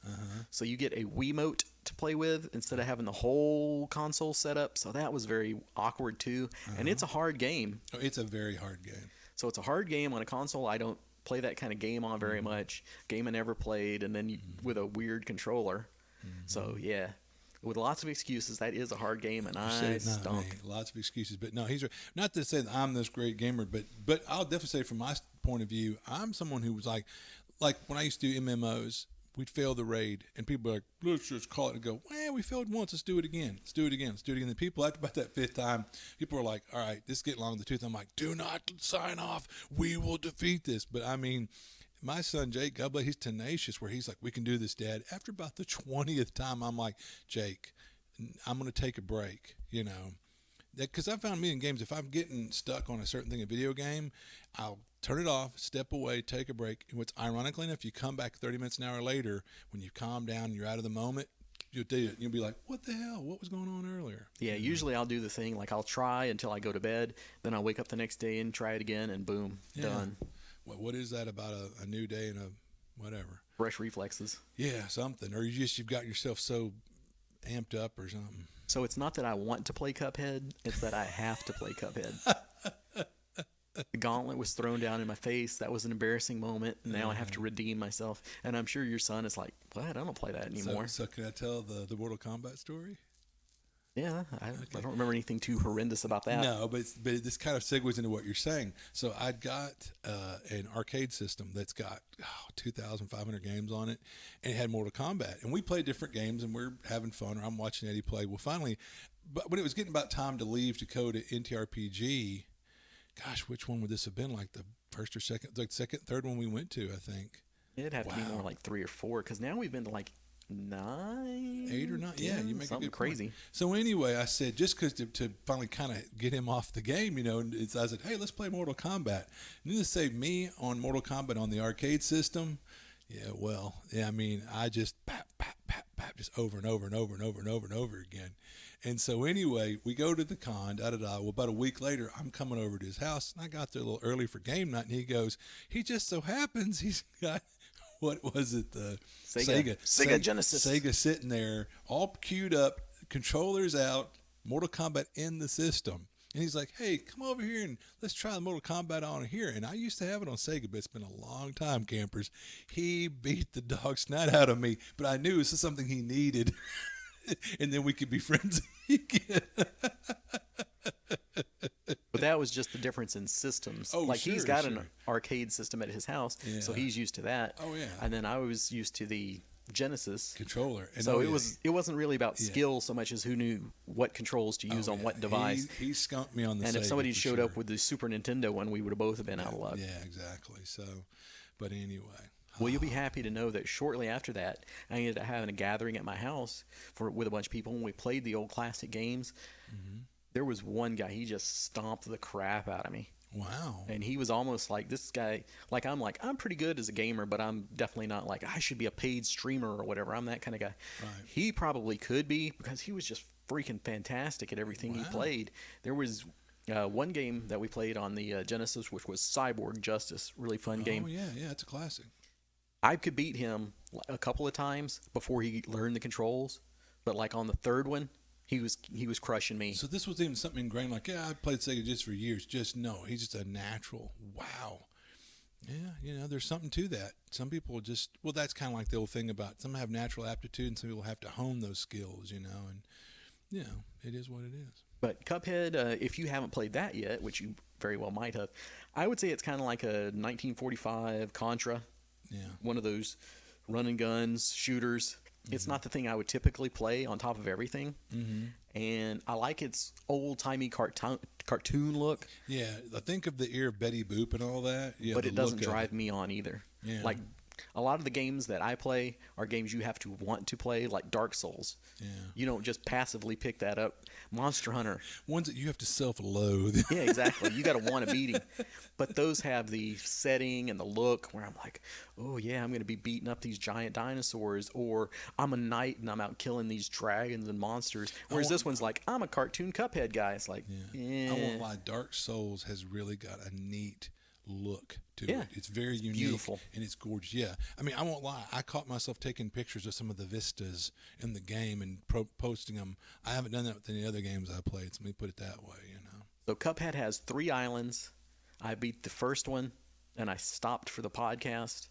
So you get a Wiimote to play with instead of having the whole console set up. So that was very awkward too. And it's a hard game. Oh, it's a very hard game. So it's a hard game on a console. I don't play that kind of game on very much. Game I never played, and then with a weird controller. So yeah, with lots of excuses, that is a hard game, and I stunk. Lots of excuses, but no, he's right. Not to say that I'm this great gamer, but I'll definitely say from my point of view, I'm someone who was like when I used to do MMOs. We'd fail the raid, and people are like, let's just call it and go, well, we failed once, let's do it again. Let's do it again. Let's do it again. And people, after about that 5th time, people are like, all right, this is getting long in the tooth. I'm like, do not sign off. We will defeat this. But, I mean, my son, Jake, God bless, he's tenacious where he's like, we can do this, Dad. After about the 20th time, I'm like, Jake, I'm going to take a break, Because I found me in games, if I'm getting stuck on a certain thing, a video game, I'll turn it off, step away, take a break. And what's ironically enough, you come back 30 minutes, an hour later, when you calm down and you're out of the moment, you'll do it. You'll be like, what the hell? What was going on earlier? Yeah, usually I'll do the thing, like I'll try until I go to bed, then I'll wake up the next day and try it again, and boom, done. What is that about a new day and a whatever? Fresh reflexes. Yeah, something. Or you've got yourself so amped up or something. So it's not that I want to play Cuphead, it's that I have to play Cuphead. The gauntlet was thrown down in my face. That was an embarrassing moment. Now I have to redeem myself. And I'm sure your son is like, what? I don't play that anymore. So can I tell the Mortal Kombat story? Yeah, I don't remember anything too horrendous about that. No, but this kind of segues into what you're saying. So I'd got an arcade system that's got 2,500 games on it, and it had Mortal Kombat. And we play different games, and we're having fun, or I'm watching Eddie play. Well, finally, but when it was getting about time to leave to go to NTRPG, gosh, which one would this have been? Like the first or second, like second, third one we went to, I think. It'd have to be more like 3 or 4, because now we've been to like 9, 8 or 9. 10, yeah, you make something a good crazy. Point. So anyway, I said just because to finally kind of get him off the game, I said, hey, let's play Mortal Kombat. And then to save me on Mortal Kombat on the arcade system, I mean, I just just over and over and over and over and over and over again. And so anyway, we go to the con, Well, about a week later, I'm coming over to his house, and I got there a little early for game night, and he goes, he just so happens he's got, what was it, the Sega Genesis. Sega sitting there, all queued up, controllers out, Mortal Kombat in the system. And he's like, hey, come over here and let's try the Mortal Kombat on here. And I used to have it on Sega, but it's been a long time, campers. He beat the dog snot out of me, but I knew this is something he needed. And then we could be friends again. But that was just the difference in systems. Oh, like sure, he's got sure. an arcade system at his house, so he's used to that. Oh, yeah. And then I was used to the Genesis Controller. And so it wasn't really about skill so much as who knew what controls to use on what device. He skunked me on the And Sega, if somebody for showed sure. up with the Super Nintendo one, we would have both been out of luck. Yeah, exactly. So, but anyway. Well, you'll be happy to know that shortly after that, I ended up having a gathering at my house with a bunch of people, and we played the old classic games. Mm-hmm. There was one guy, he just stomped the crap out of me. Wow. And he was almost like this guy, I'm pretty good as a gamer, but I'm definitely not like I should be a paid streamer or whatever. I'm that kind of guy. Right. He probably could be because he was just freaking fantastic at everything he played. There was one game that we played on the Genesis, which was Cyborg Justice. Really fun game. Oh, yeah, it's a classic. I could beat him a couple of times before he learned the controls, but like on the third one, he was crushing me. So this was even something ingrained, like, I played Sega just for years. Just no, he's just a natural. Wow. Yeah, there's something to that. Some people that's kind of like the old thing about some have natural aptitude and some people have to hone those skills, and, it is what it is. But Cuphead, if you haven't played that yet, which you very well might have, I would say it's kind of like a 1945 Contra. Yeah. One of those run and guns shooters. It's not the thing I would typically play on top of everything. Mm-hmm. And I like its old-timey cartoon look. Yeah, I think of the ear of Betty Boop and all that. Yeah, but it doesn't drive me on either. Yeah. Like, a lot of the games that I play are games you have to want to play, like Dark Souls. Yeah. You don't just passively pick that up. Monster Hunter. Ones that you have to self-loathe. Yeah, exactly. You got to want to beat him. But those have the setting and the look where I'm like, oh, yeah, I'm going to be beating up these giant dinosaurs, or I'm a knight and I'm out killing these dragons and monsters. Whereas this one's like, I'm a cartoon Cuphead guy. It's like, I won't lie, Dark Souls has really got a neat look to it. It's very unique. Beautiful. And it's gorgeous. Yeah. I mean, I won't lie. I caught myself taking pictures of some of the vistas in the game and posting them. I haven't done that with any other games I played, so let me put it that way, So Cuphead has 3 islands. I beat the first one, and I stopped for the podcast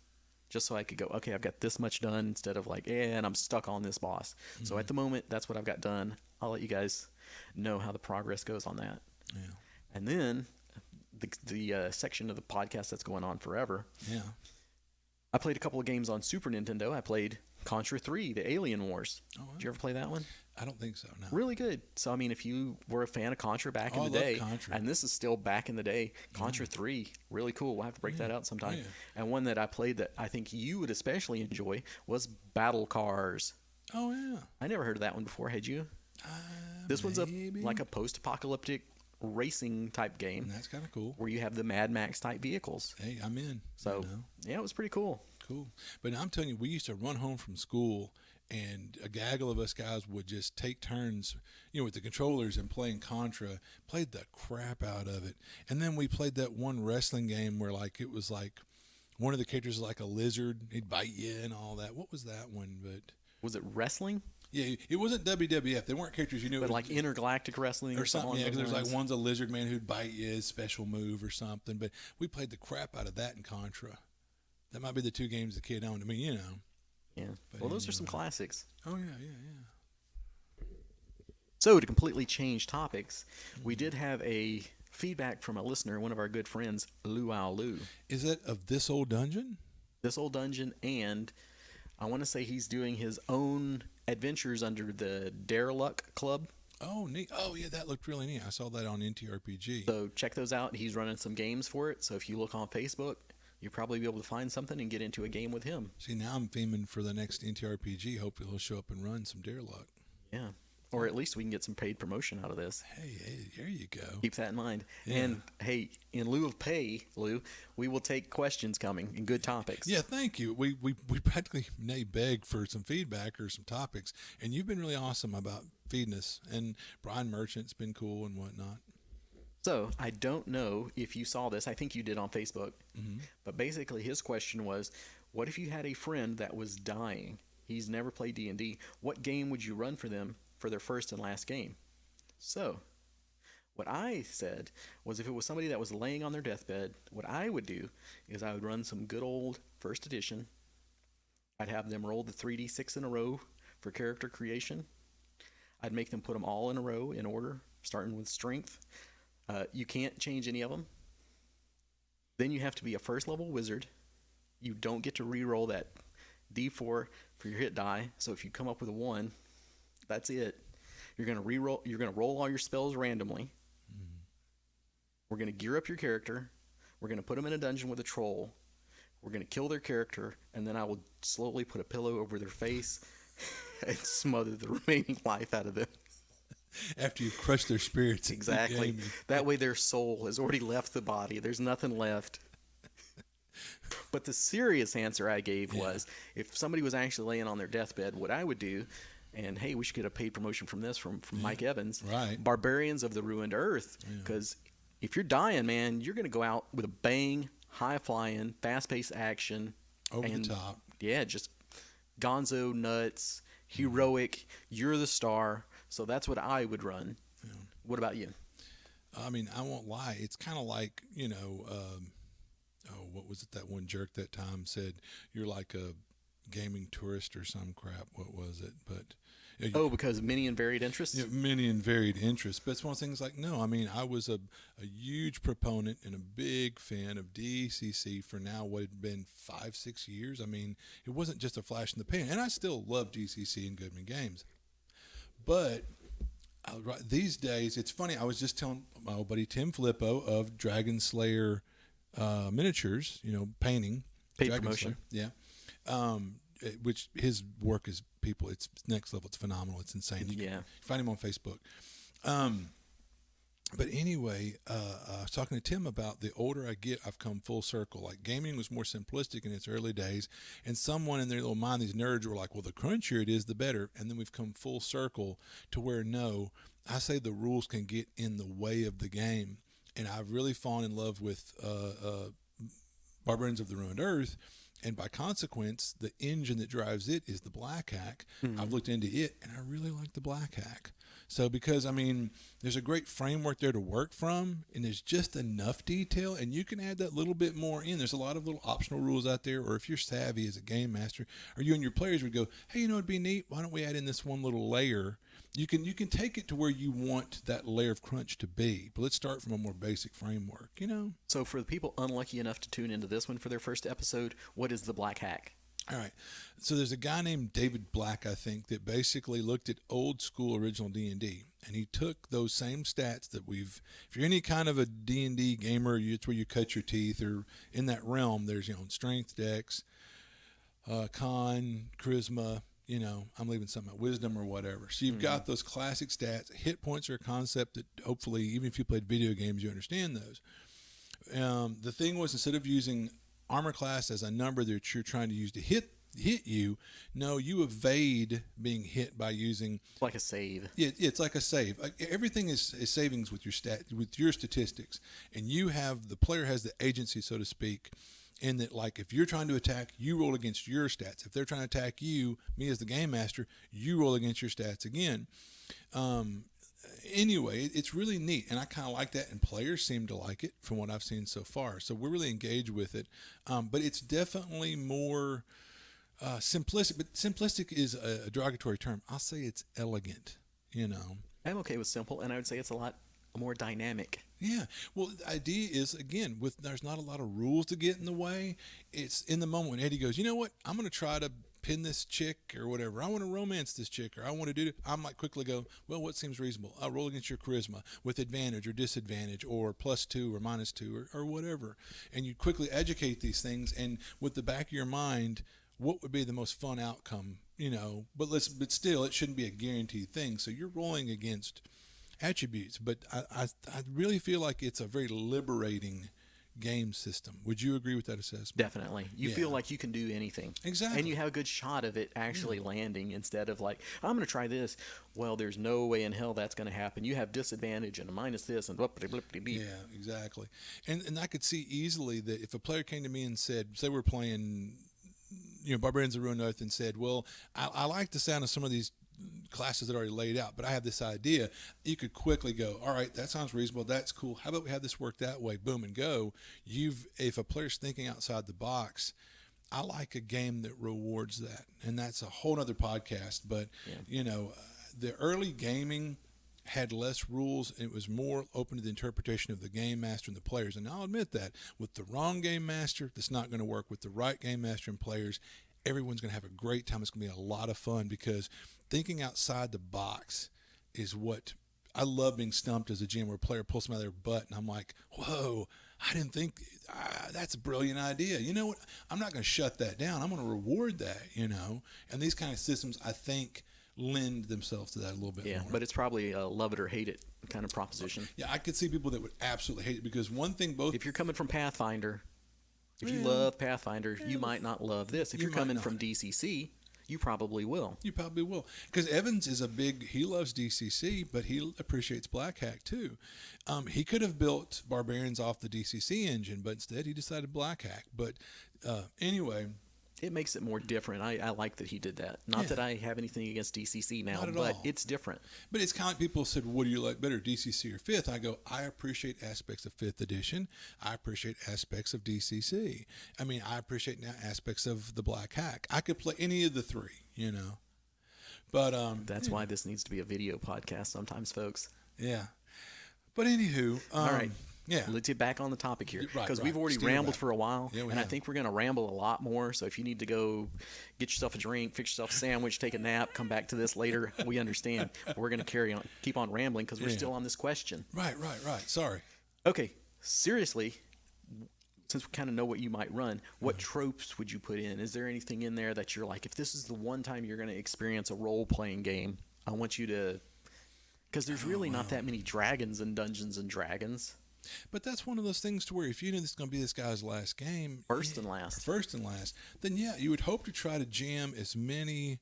just so I could go, okay, I've got this much done instead of like, and I'm stuck on this boss. Mm-hmm. So at the moment, that's what I've got done. I'll let you guys know how the progress goes on that. Yeah. And then the section of the podcast that's going on forever. Yeah. I played a couple of games on Super Nintendo. I played Contra 3, the Alien Wars. Oh, wow. Did you ever play that one? I don't think so, no. Really good. So, I mean, if you were a fan of Contra back in the day, and this is still back in the day, Contra 3, really cool. We'll have to break that out sometime. Yeah. And one that I played that I think you would especially enjoy was Battle Cars. Oh, yeah. I never heard of that one before. Had you? This one's like a post-apocalyptic racing type game. And that's kind of cool. Where you have the Mad Max type vehicles. Hey, I'm in. So, yeah, it was pretty cool. Cool. But I'm telling you, we used to run home from school and a gaggle of us guys would just take turns, with the controllers and playing Contra, played the crap out of it. And then we played that one wrestling game where it was like one of the characters was like a lizard. He'd bite you and all that. What was that one? But was it wrestling? Yeah, it wasn't WWF. They weren't characters you knew. But like intergalactic wrestling or something. Yeah, because there's like one's a lizard man who'd bite you, his special move or something. But we played the crap out of that in Contra. That might be the 2 games the kid owned. I mean, Yeah. Well, those are some classics. Oh, yeah. So, to completely change topics, we did have a feedback from a listener, one of our good friends, Luau Lu. Is that of This Old Dungeon? This Old Dungeon, and I want to say he's doing his own adventures under the Derelict Club. Oh, neat. Oh, yeah, that looked really neat. I saw that on NTRPG. So, check those out. He's running some games for it. So, if you look on Facebook, you'll probably be able to find something and get into a game with him. See, now I'm theming for the next NTRPG. Hopefully he'll show up and run some Derelict. Yeah. Or at least we can get some paid promotion out of this. Hey, there you go. Keep that in mind. Yeah. And hey, in lieu of pay, Lou, we will take questions coming and good topics. Yeah, thank you. We practically beg for some feedback or some topics, and you've been really awesome about feeding us. And Brian Merchant's been cool and whatnot. So I don't know if you saw this. I think you did on Facebook. But basically, his question was, what if you had a friend that was dying? He's never played D&D. What game would you run for them for their first and last game? So what I said was, if it was somebody that was laying on their deathbed, what I would do is I would run some good old first edition. I'd have them roll the 3d6 in a row for character creation. I'd make them put them all in a row in order, starting with strength. You can't change any of them. Then you have to be a first level wizard. You don't get to re-roll that D4 for your hit die. So if you come up with a 1, that's it. You're gonna re-roll. You're gonna roll all your spells randomly. We're gonna gear up your character. We're gonna put them in a dungeon with a troll. We're gonna kill their character, and then I will slowly put a pillow over their face and smother the remaining life out of them. After you've crushed their spirits. Exactly. That way their soul has already left the body. There's nothing left. But the serious answer I gave was, if somebody was actually laying on their deathbed, what I would do, and hey, we should get a paid promotion from this from Mike Evans, right? Barbarians of the Ruined Earth. Because if you're dying, man, you're going to go out with a bang, high-flying, fast-paced action. Over the top. Yeah, just gonzo nuts, heroic, you're the star. So that's what I would run. Yeah. What about you? I mean, I won't lie. It's kind of like, what was it that one jerk that time said, you're like a gaming tourist or some crap. What was it? But because many and varied interests? Yeah, many and varied interests. But it's one of the things like, no, I mean, I was a huge proponent and a big fan of DCC for now what had been 5-6 years. I mean, it wasn't just a flash in the pan. And I still love DCC and Goodman Games. But these days, it's funny. I was just telling my old buddy Tim Filippo of Dragon Slayer miniatures, painting. Paid Dragon promotion. Slayer, yeah. Which his work is it's next level. It's phenomenal. It's insane. You can find him on Facebook. But anyway, I was talking to Tim about the older I get, I've come full circle. Like gaming was more simplistic in its early days, and someone in their little mind, these nerds were like, well, the crunchier it is, the better. And then we've come full circle to where, no, I say the rules can get in the way of the game. And I've really fallen in love with Barbarians of the Ruined Earth. And by consequence, the engine that drives it is the Black Hack. I've looked into it, and I really like the Black Hack. So because, I mean, there's a great framework there to work from, and there's just enough detail, and you can add that little bit more in. There's a lot of little optional rules out there, or if you're savvy as a game master, or you and your players would go, hey, it'd be neat. Why don't we add in this one little layer? You can take it to where you want that layer of crunch to be, but let's start from a more basic framework, So for the people unlucky enough to tune into this one for their first episode, what is the Black Hack? All right. So there's a guy named David Black, I think, that basically looked at old school original D&D, and he took those same stats that if you're any kind of a D&D gamer, it's where you cut your teeth, or in that realm, there's, strength, dex, con, charisma, I'm leaving something out, wisdom or whatever. So you've got those classic stats. Hit points are a concept that hopefully, even if you played video games, you understand those. The thing was, instead of using armor class as a number that you're trying to use to hit you, no, you evade being hit by using like a save. Yeah, it's like a save. Like everything is savings with your statistics, and the player has the agency, so to speak, in that, like, if you're trying to attack, you roll against your stats. If they're trying to attack you, me as the game master, you roll against your stats again. Anyway, it's really neat, and I kind of like that, and players seem to like it from what I've seen so far. So we're really engaged with it, but it's definitely more simplistic. But simplistic is a derogatory term. I'll say it's elegant. I'm okay with simple, and I would say it's a lot more dynamic. Yeah. Well, the idea is, again, there's not a lot of rules to get in the way. It's in the moment when Eddie goes, you know what? I'm going to try to pin this chick or whatever. I want to romance this chick, or I want to do it. I might quickly go, well, what seems reasonable? I'll roll against your charisma with advantage or disadvantage, or +2 or -2 or whatever. And you quickly educate these things, and with the back of your mind, what would be the most fun outcome but still, it shouldn't be a guaranteed thing. So you're rolling against attributes, but I really feel like it's a very liberating game system. Would you agree with that assessment? Definitely. You feel like you can do anything. Exactly. And you have a good shot of it actually landing instead of like, I'm going to try this. Well, there's no way in hell that's going to happen. You have disadvantage and a minus this and yeah, exactly. And I could see easily that if a player came to me and said, say we're playing, Barbarians of Ruined Earth, and said, well, I like the sound of some of these classes that are already laid out, but I have this idea. You could quickly go, all right, that sounds reasonable. That's cool. How about we have this work that way? Boom and go. If a player's thinking outside the box, I like a game that rewards that. And that's a whole other podcast. But, the early gaming had less rules, and it was more open to the interpretation of the game master and the players. And I'll admit that with the wrong game master, that's not going to work. With the right game master and players, everyone's going to have a great time. It's going to be a lot of fun, because thinking outside the box is what I love. Being stumped as a GM where a player pulls something out of their butt and I'm like, whoa, I didn't think that's a brilliant idea. You know what? I'm not going to shut that down. I'm going to reward that, And these kind of systems, I think, lend themselves to that a little bit more. Yeah, but it's probably a love it or hate it kind of proposition. Yeah, I could see people that would absolutely hate it, because one thing if you're coming from Pathfinder, if you love Pathfinder, you might not love this. If you're coming from DCC, you probably will. You probably will. Because Evans is he loves DCC, but he appreciates Black Hack too. He could have built Barbarians off the DCC engine, but instead he decided Black Hack. But anyway. It makes it more different. I like that he did that. Not that I have anything against DCC now, but it's different. But it's kind of like people said, what do you like better, DCC or 5th? I go, I appreciate aspects of 5th edition. I appreciate aspects of DCC. I mean, I appreciate now aspects of the Black Hack. I could play any of the three, But that's why this needs to be a video podcast sometimes, folks. Yeah. But anywho, all right. Yeah. Let's get back on the topic here, because right. we've already rambled for a while, and I think we're going to ramble a lot more. So if you need to go get yourself a drink, fix yourself a sandwich, take a nap, come back to this later, we understand. But we're going to keep on rambling, because we're still on this question. Right. Sorry. Okay, seriously, since we kind of know what you might run, what tropes would you put in? Is there anything in there that you're like, if this is the one time you're going to experience a role-playing game, I want you to... Because there's really not that many dragons in Dungeons & Dragons. But that's one of those things to where if you know this is going to be this guy's last game, first and last, then you would hope to try to jam as many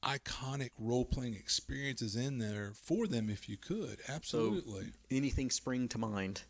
iconic role-playing experiences in there for them if you could. Absolutely. So, anything spring to mind?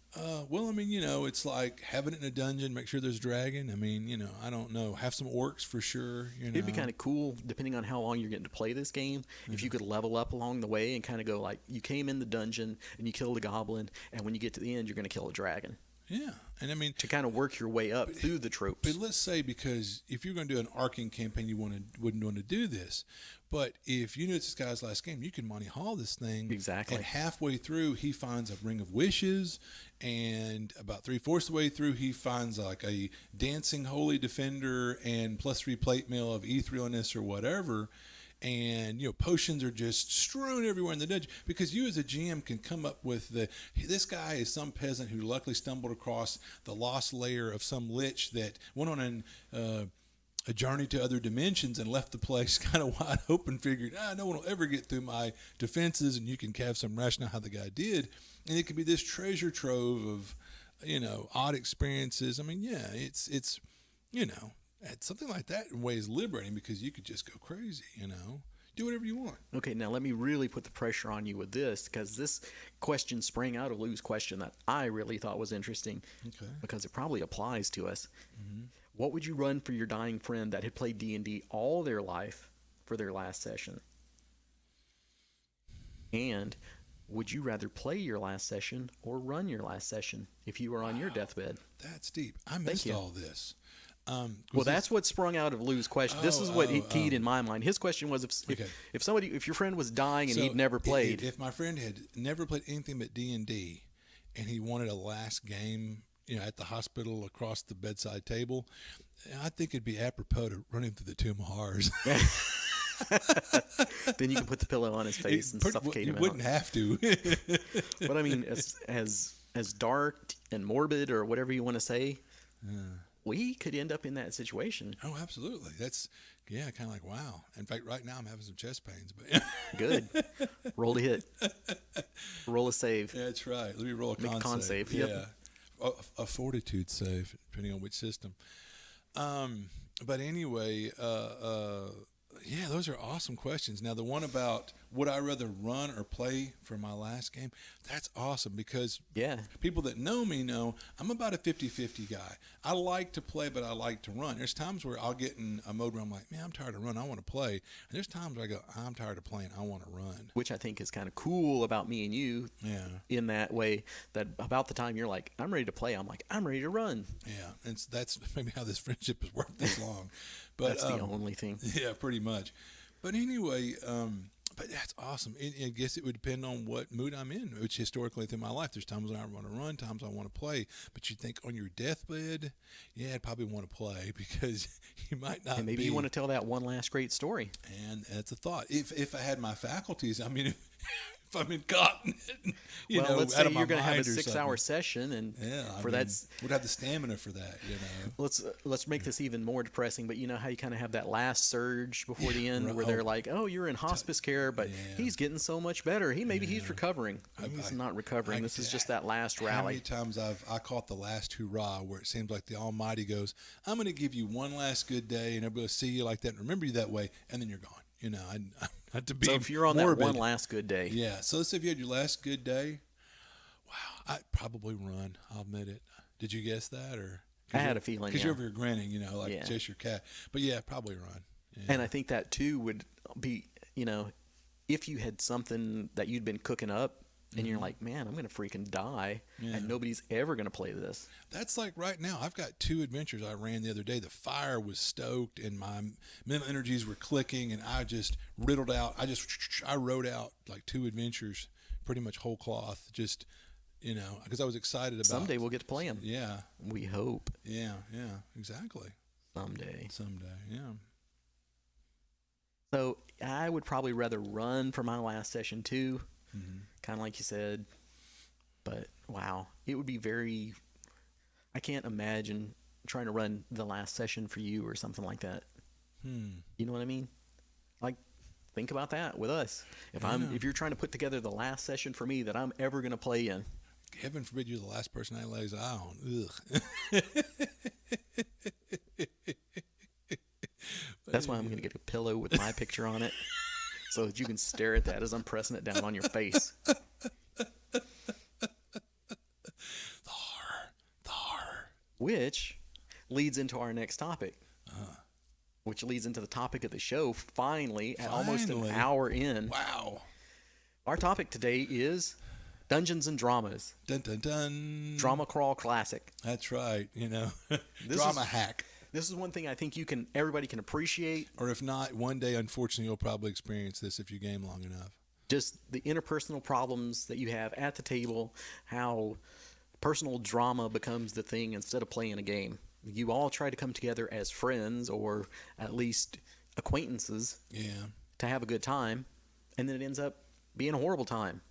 Well, I mean, it's like having it in a dungeon, make sure there's dragon. I mean, I don't know. Have some orcs for sure. It'd be kind of cool, depending on how long you're getting to play this game, if you could level up along the way and kind of go like, you came in the dungeon and you killed a goblin, and when you get to the end, you're going to kill a dragon. Yeah, and I mean... to kind of work your way up through the tropes. But let's say, because if you're going to do an arcing campaign, you wouldn't want to do this. But if you knew it's this guy's last game, you can Monty Hall this thing. Exactly. And halfway through, he finds a Ring of Wishes, and about 3/4 of the way through, he finds like a Dancing Holy Defender and +3 plate mail of etherealness or whatever. And potions are just strewn everywhere in the dungeon, because you as a GM can come up with this guy is some peasant who luckily stumbled across the lost lair of some lich that went on a journey to other dimensions and left the place kind of wide open, figured no one will ever get through my defenses, and you can have some rationale how the guy did, and it could be this treasure trove of odd experiences. I mean, it's something like that in ways liberating, because you could just go crazy, do whatever you want. Okay, now let me really put the pressure on you with this, because this question sprang out of Lou's question that I really thought was interesting, because it probably applies to us. Mm-hmm. What would you run for your dying friend that had played D&D all their life for their last session? And would you rather play your last session or run your last session if you were on your deathbed? That's deep. I missed all this. Well, that's what sprung out of Lou's question. This is what it keyed in my mind. His question was if your friend was dying and he'd never played. If my friend had never played anything but D&D and he wanted a last game, at the hospital across the bedside table, I think it'd be apropos to run him through the Tomb of Horrors. Then you can put the pillow on his face and suffocate him. You wouldn't have to. But I mean, as dark and morbid or whatever you want to say. we could end up in that situation. Oh, absolutely. That's, yeah, kind of like, wow. In fact, right now I'm having some chest pains, but Good. Roll to hit. Roll a save. yeah, that's right. Let me roll a Make a con save. Yeah. Yep. A fortitude save, depending on which system. But anyway, yeah, those are awesome questions. Now, the one about would I rather run or play for my last game, that's awesome because Yeah. people that know me know I'm about a 50-50 guy. I like to play, but I like to run. There's times where I'll get in a mode where I'm like, man, I'm tired of running. I want to play. And there's times where I go, I'm tired of playing. I want to run. Which I think is kind of cool about me and you. Yeah. In that way, that about the time you're like, I'm ready to play, I'm like, I'm ready to run. Yeah, and that's maybe how this friendship has worked this long. But That's the only thing. Yeah, pretty much. But anyway, but that's awesome. I guess it would depend on what mood I'm in, which historically through my life, there's times when I want to run, times I want to play. But you think on your deathbed, yeah, I'd probably want to play because you might not. And maybe you want to tell that one last great story. And that's a thought. If I had my faculties, I mean, if I'm incontinent, you know, let's out say of my you're going to have a mind or 6-hour something. session, and Yeah, I for mean, that, would have the stamina for that, you know. let's make this even more depressing. But you know how you kind of have that last surge before the end, Right. where they're like, "Oh, you're in hospice care, but Yeah. he's getting so much better. Maybe he's recovering. He's not recovering. This is just that last How many rally." times I caught the last hurrah where it seems like the Almighty goes, I'm going to give you one last good day, and everybody will see you like that and remember you that way, and then you're gone. You know, not to be So if you're on morbid. that one last good day, Yeah. So let's say if you had your last good day, wow, I'd probably run. I'll admit it. Did you guess that, or? I had a feeling, Because yeah. you're over here grinning, you know, like Yeah. chase your cat. But yeah, probably run. Yeah. And I think that too would be, you know, if you had something that you'd been cooking up and you're like, man, I'm going to freaking die and nobody's ever going to play this. That's like right now. I've got 2 adventures I ran the other day. The fire was stoked and my mental energies were clicking, and I just riddled out. I wrote out like 2 adventures, pretty much whole cloth, just, you know, because I was excited about. Someday we'll get to play them. Yeah. We hope. Yeah. Exactly. Someday. Yeah. So I would probably rather run for my last session too, kind of like you said. But wow, it would be very. I can't imagine trying to run the last session for you or something like that. You know what I mean? Like, think about that with us. If you're trying to put together the last session for me that I'm ever going to play in. Heaven forbid you're the last person I lay his eye on. Ugh. That's why I'm going to get a pillow with my picture on it, so that you can stare at that as I'm pressing it down on your face. The horror. Which leads into our next topic. Which leads into the topic of the show, finally, at almost an hour in. Wow. Our topic today is Dungeons and Dramas. Dun dun dun. Drama Crawl Classic. That's right. You know, This drama is- hack. This is one thing I think everybody can appreciate. Or if not, one day, unfortunately, you'll probably experience this if you game long enough. Just the interpersonal problems that you have at the table, how personal drama becomes the thing instead of playing a game. You all try to come together as friends or at least acquaintances Yeah. to have a good time, and then it ends up being a horrible time.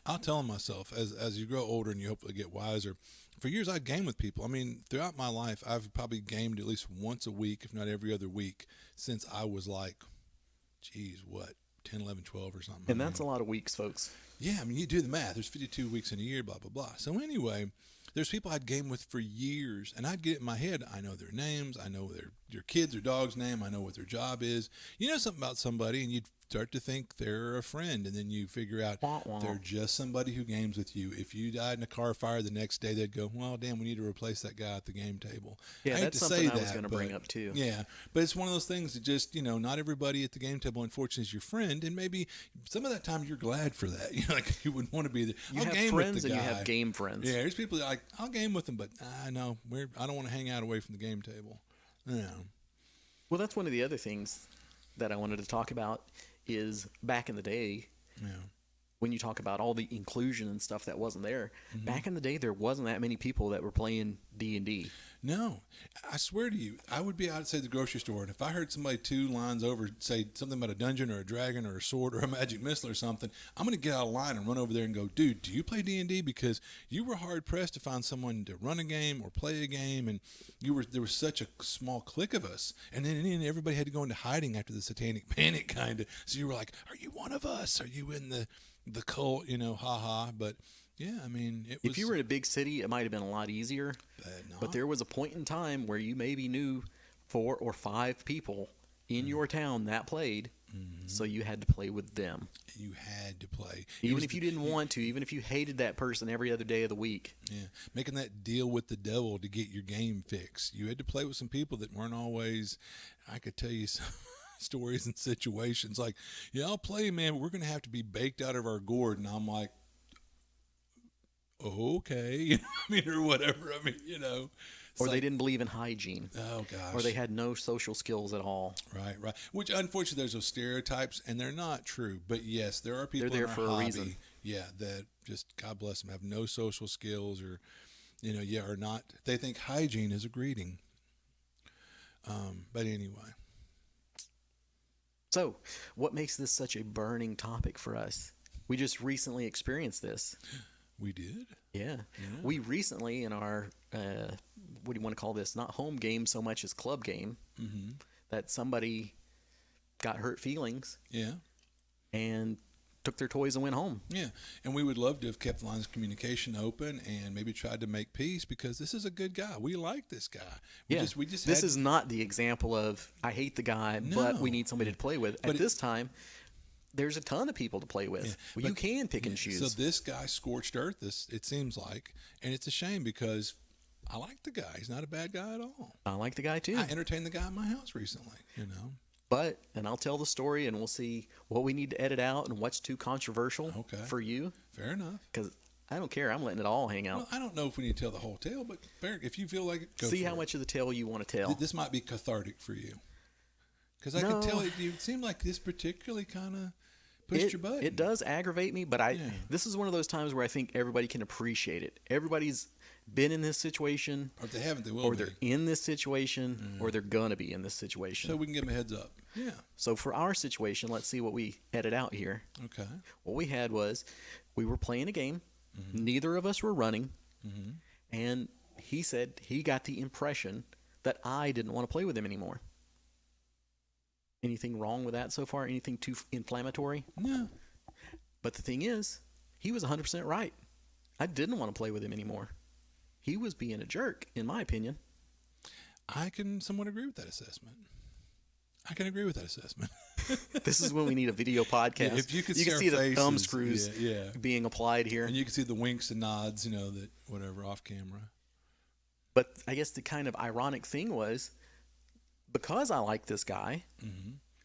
I'll tell myself as you grow older and you hopefully get wiser. For years, I game with people. I mean, throughout my life, I've probably gamed at least once a week, if not every other week, since I was like, 10, 11, 12 or something. And that's a lot of weeks, folks. Yeah, I mean, you do the math. There's 52 weeks in a year, blah, blah, blah. So anyway, there's people I'd game with for years, and I'd get it in my head. I know their names. I know your kid's or dog's name. I know what their job is. You know something about somebody, and you'd start to think they're a friend, and then you figure out they're just somebody who games with you. If you died in a car fire the next day, they'd go, well, damn, we need to replace that guy at the game table. Yeah, I hate that's to something say I was that, going to but- bring up too. Yeah, but it's one of those things that just, you know, not everybody at the game table, unfortunately, is your friend, and maybe some of that time you're glad for that. You know, like you wouldn't want to be there. You I'll have game friends with the and guy. you have game friends. Yeah, there's people that are like, I'll game with them, but I know I don't want to hang out away from the game table. Yeah. Well, that's one of the other things that I wanted to talk about is back in the day Yeah. when you talk about all the inclusion and stuff that wasn't there, back in the day, there wasn't that many people that were playing D&D. No, I swear to you, I would be out at, say, the grocery store, and if I heard somebody 2 lines over say something about a dungeon or a dragon or a sword or a magic missile or something, I'm going to get out of line and run over there and go, dude, do you play D&D? Because you were hard-pressed to find someone to run a game or play a game, and there was such a small clique of us. And then everybody had to go into hiding after the satanic panic, kind of. So you were like, are you one of us? Are you in the cult? Ha-ha. But... yeah, I mean, it was... if you were in a big city, it might have been a lot easier. But there was a point in time where you maybe knew 4 or 5 people in your town that played, so you had to play with them. You had to play. Even if you didn't want to, even if you hated that person every other day of the week. Yeah, making that deal with the devil to get your game fixed. You had to play with some people that weren't always... I could tell you some... stories and situations like, yeah, I'll play, man, but we're going to have to be baked out of our gourd. And I'm like... okay, I mean, or whatever. I mean, Or they didn't believe in hygiene. Oh, gosh. Or they had no social skills at all. Right. Which, unfortunately, there's those stereotypes, and they're not true. But, yes, there are people they're there in our for hobby, a reason. yeah, that just, God bless them, have no social skills or, or not. They think hygiene is a greeting. But anyway. So, what makes this such a burning topic for us? We just recently experienced this. We did? Yeah. We recently, in our, what do you want to call this? Not home game so much as club game, that somebody got hurt feelings. Yeah. And took their toys and went home. Yeah. And we would love to have kept the lines of communication open and maybe tried to make peace because this is a good guy. We like this guy. This is not the example of, I hate the guy, but we need somebody to play with. At this time, there's a ton of people to play with. Yeah, you can pick and choose. So this guy scorched earth, it seems like, and it's a shame because I like the guy. He's not a bad guy at all. I like the guy too. I entertained the guy in my house recently, But, and I'll tell the story and we'll see what we need to edit out and what's too controversial for you. Fair enough. Because I don't care. I'm letting it all hang out. Well, I don't know if we need to tell the whole tale, but if you feel like it, go see for how it. much of the tale you want to tell. This might be cathartic for you. Because I could tell it seemed like this particularly kind of pushed your button. It does aggravate me, but this is one of those times where I think everybody can appreciate it. Everybody's been in this situation. Or if they haven't, they will Or they're in this situation, or they're going to be in this situation. So we can give them a heads up. Yeah. So for our situation, let's see what we edit out here. Okay. What we had was we were playing a game. Neither of us were running. And he said he got the impression that I didn't want to play with him anymore. Anything wrong with that so far? Anything too inflammatory? No. But the thing is, he was 100% right. I didn't want to play with him anymore. He was being a jerk, in my opinion. I can somewhat agree with that assessment. This is when we need a video podcast. Yeah, if you can see the faces, thumb screws being applied here. And you can see the winks and nods, that whatever off camera. But I guess the kind of ironic thing was, because I like this guy,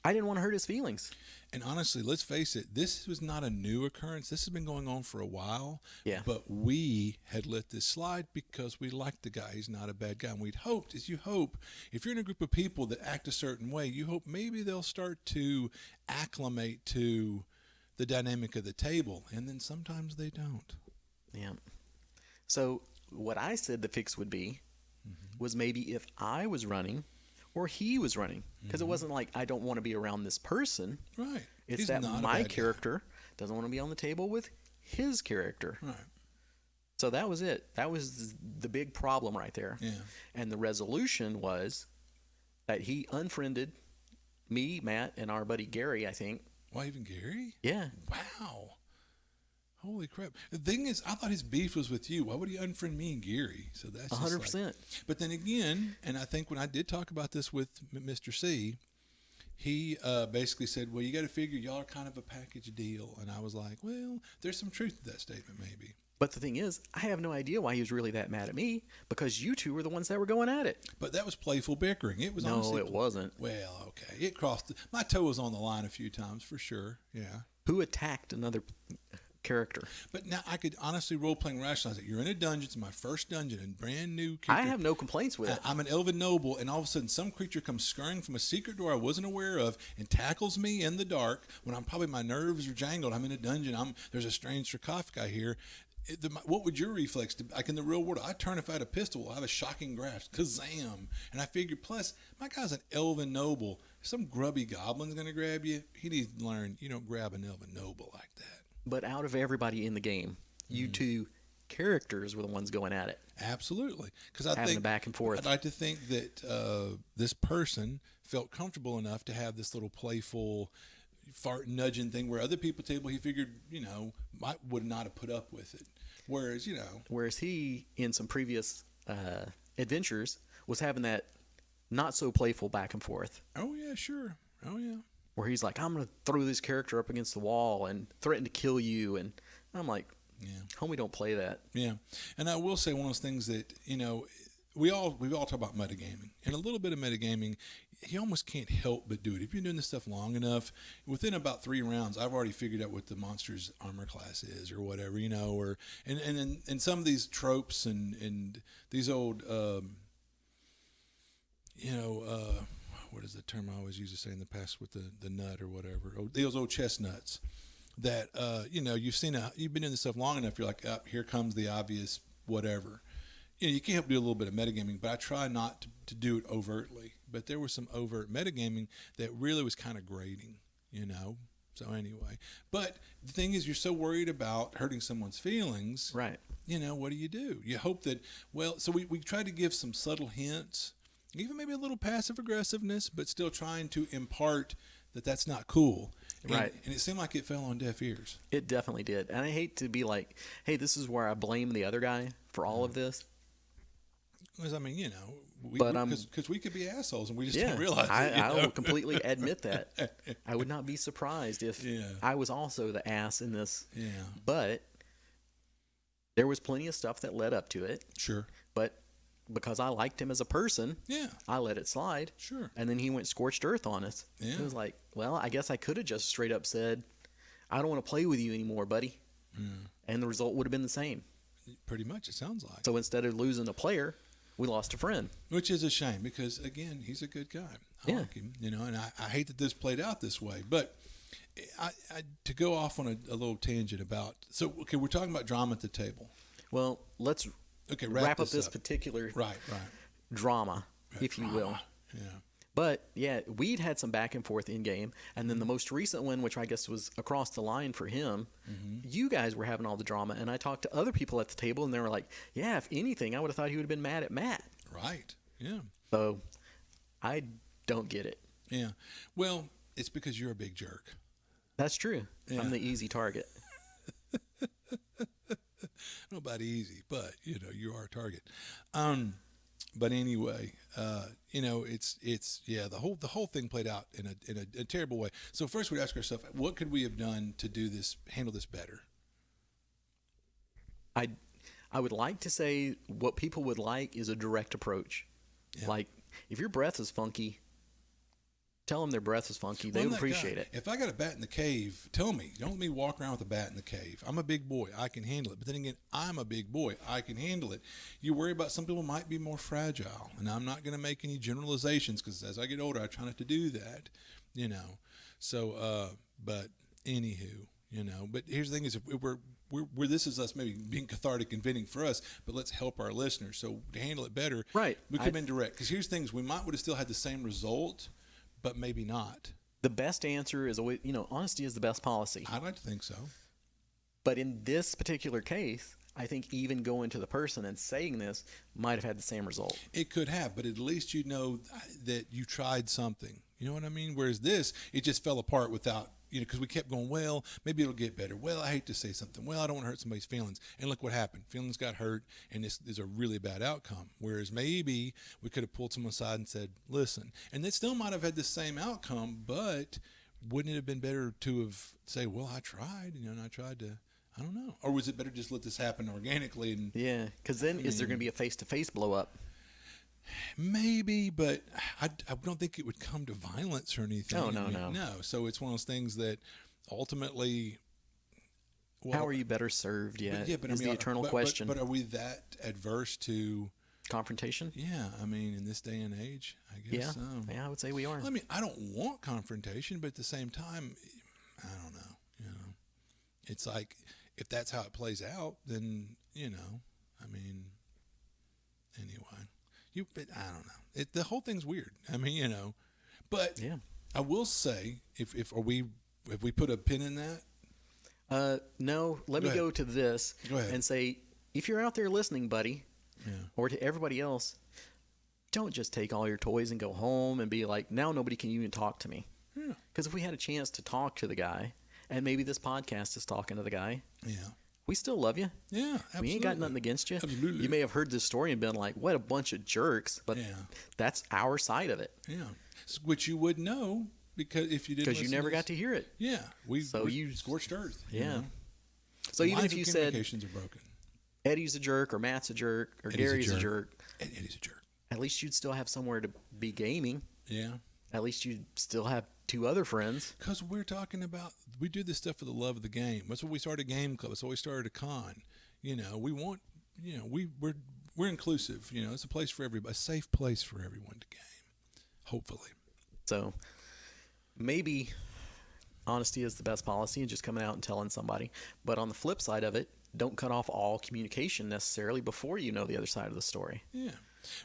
I didn't want to hurt his feelings. And honestly, let's face it, this was not a new occurrence. This has been going on for a while. Yeah. But we had let this slide because we liked the guy. He's not a bad guy. And we'd hoped, if you're in a group of people that act a certain way, you hope maybe they'll start to acclimate to the dynamic of the table. And then sometimes they don't. Yeah. So what I said the fix would be was maybe if I was running or he was running, because it wasn't like I don't want to be around this person. Right. It's that my character doesn't want to be on the table with his character. Right. So that was it. That was the big problem right there. Yeah. And the resolution was that he unfriended me, Matt, and our buddy Gary, I think. Why, even Gary? Yeah. Wow. Holy crap. The thing is, I thought his beef was with you. Why would he unfriend me and Gary? So that's 100%. But then again, and I think when I did talk about this with Mr. C, he basically said, well, you got to figure y'all are kind of a package deal. And I was like, well, there's some truth to that statement maybe. But the thing is, I have no idea why he was really that mad at me, because you two were the ones that were going at it. But that was playful bickering. It was No, it wasn't. Well, okay. It crossed. My toe was on the line a few times for sure. Yeah. Who attacked another character. But now I could honestly role-playing rationalize it. You're in a dungeon. It's my first dungeon and brand new character. I have no complaints with it. I'm an elven noble, and all of a sudden some creature comes scurrying from a secret door I wasn't aware of and tackles me in the dark when I'm probably my nerves are jangled. I'm in a dungeon. There's a strange sarcophagi here. What would your reflex do? Like in the real world, I turn if I had a pistol. I have a shocking grasp. Kazam. And I figured, plus, my guy's an elven noble. Some grubby goblin's going to grab you. He needs to learn, you don't grab an elven noble like that. But out of everybody in the game, you two characters were the ones going at it. Absolutely. Because I having think a back and forth. I'd like to think that this person felt comfortable enough to have this little playful fart nudging thing where other people at the table he figured, would not have put up with it. Whereas he, in some previous adventures, was having that not so playful back and forth. Oh, yeah, sure. Oh, yeah. Where he's like, I'm going to throw this character up against the wall and threaten to kill you. And I'm like, homie, don't play that. Yeah. And I will say one of those things that, we all talk about metagaming. And a little bit of metagaming, you almost can't help but do it. If you've been doing this stuff long enough, within about 3 rounds, I've already figured out what the monster's armor class is or whatever, and some of these tropes and these old, what is the term I always used to say in the past with the nut or whatever? Those old chestnuts that, you've been doing this stuff long enough, you're like, here comes the obvious whatever. You can't help do a little bit of metagaming, but I try not to do it overtly. But there was some overt metagaming that really was kind of grating, So anyway, but the thing is, you're so worried about hurting someone's feelings. Right. What do? You hope that, so we try to give some subtle hints, even maybe a little passive aggressiveness, but still trying to impart that that's not cool. Right. And it seemed like it fell on deaf ears. It definitely did. And I hate to be like, hey, this is where I blame the other guy for all of this. Because, because we could be assholes and we just don't realize it. I will completely admit that. I would not be surprised if I was also the ass in this. Yeah. But there was plenty of stuff that led up to it. Sure. But because I liked him as a person, I let it slide. Sure. And then he went scorched earth on us. Yeah. It was like, well, I guess I could have just straight up said, I don't want to play with you anymore, buddy. And the result would have been the same. Pretty much, it sounds like. So instead of losing a player, we lost a friend. Which is a shame because, again, he's a good guy. I like him, and I hate that this played out this way. But to go off on a little tangent about, we're talking about drama at the table. Well, let's wrap up this particular drama, if you will. Yeah. But, we'd had some back and forth in game. And then the most recent one, which I guess was across the line for him, you guys were having all the drama. And I talked to other people at the table, and they were like, yeah, if anything, I would have thought he would have been mad at Matt. Right. Yeah. So I don't get it. Yeah. Well, it's because you're a big jerk. That's true. Yeah. I'm the easy target. Nobody easy, but, you are a target. But anyway, it's the whole thing played out in a terrible way. So first we'd ask ourselves, what could we have done to handle this better? I would like to say what people would like is a direct approach. Yeah. Like, if your breath is funky, tell them their breath is funky. They would appreciate it. If I got a bat in the cave, tell me. Don't let me walk around with a bat in the cave. I'm a big boy. I can handle it. But then again, I'm a big boy. I can handle it. You worry about some people might be more fragile. And I'm not going to make any generalizations because as I get older, I try not to do that, So, but anywho, But here's the thing is, if we're this is us maybe being cathartic and venting for us, but let's help our listeners. So to handle it better, right? We could have been direct. Because here's things, we would have still had the same result, but maybe not. The best answer is always, honesty is the best policy. I'd like to think so. But in this particular case, I think even going to the person and saying this might have had the same result. It could have, but at least that you tried something. You know what I mean? Whereas this, it just fell apart without, because we kept going, well, maybe it'll get better. Well, I hate to say something. Well, I don't want to hurt somebody's feelings. And look what happened. Feelings got hurt, and this is a really bad outcome. Whereas maybe we could have pulled someone aside and said, listen. And they still might have had the same outcome, but wouldn't it have been better to have say, well, I tried, and I tried to, I don't know. Or was it better just let this happen organically? And yeah, because then is there going to be a face-to-face blow-up? Maybe, but I don't think it would come to violence or anything. No. So it's one of those things that ultimately, How are you better served yet? Yeah, but is the eternal question. But are we that adverse to confrontation? Yeah, I mean, in this day and age, I guess so. Yeah, I would say we are. Well, I mean, I don't want confrontation, but at the same time, I don't know. It's like, if that's how it plays out, then, I mean, anyway. But I don't know. The whole thing's weird. I mean, but yeah. I will say, if we put a pin in that? No, let me go to this and say, if you're out there listening, buddy, or to everybody else, don't just take all your toys and go home and be like, now nobody can even talk to me. Because if we had a chance to talk to the guy, and maybe this podcast is talking to the guy, we still love you. Yeah, absolutely. We ain't got nothing against you. Absolutely. You may have heard this story and been like, what a bunch of jerks, but that's our side of it. Yeah, which you would know because if you didn't, because you never got to hear it. Yeah, we're scorched earth. Yeah. So even if you said communications are broken, Eddie's a jerk, or Matt's a jerk, or Gary's a jerk, Eddie's a jerk, at least you'd still have somewhere to be gaming. Yeah. At least you'd still have 2 other friends. Because we're talking about, we do this stuff for the love of the game. That's what we started a game club. That's why we started a con. We want, we're inclusive. It's a place for everybody, a safe place for everyone to game. Hopefully. So maybe honesty is the best policy and just coming out and telling somebody. But on the flip side of it, don't cut off all communication necessarily before you know the other side of the story. Yeah.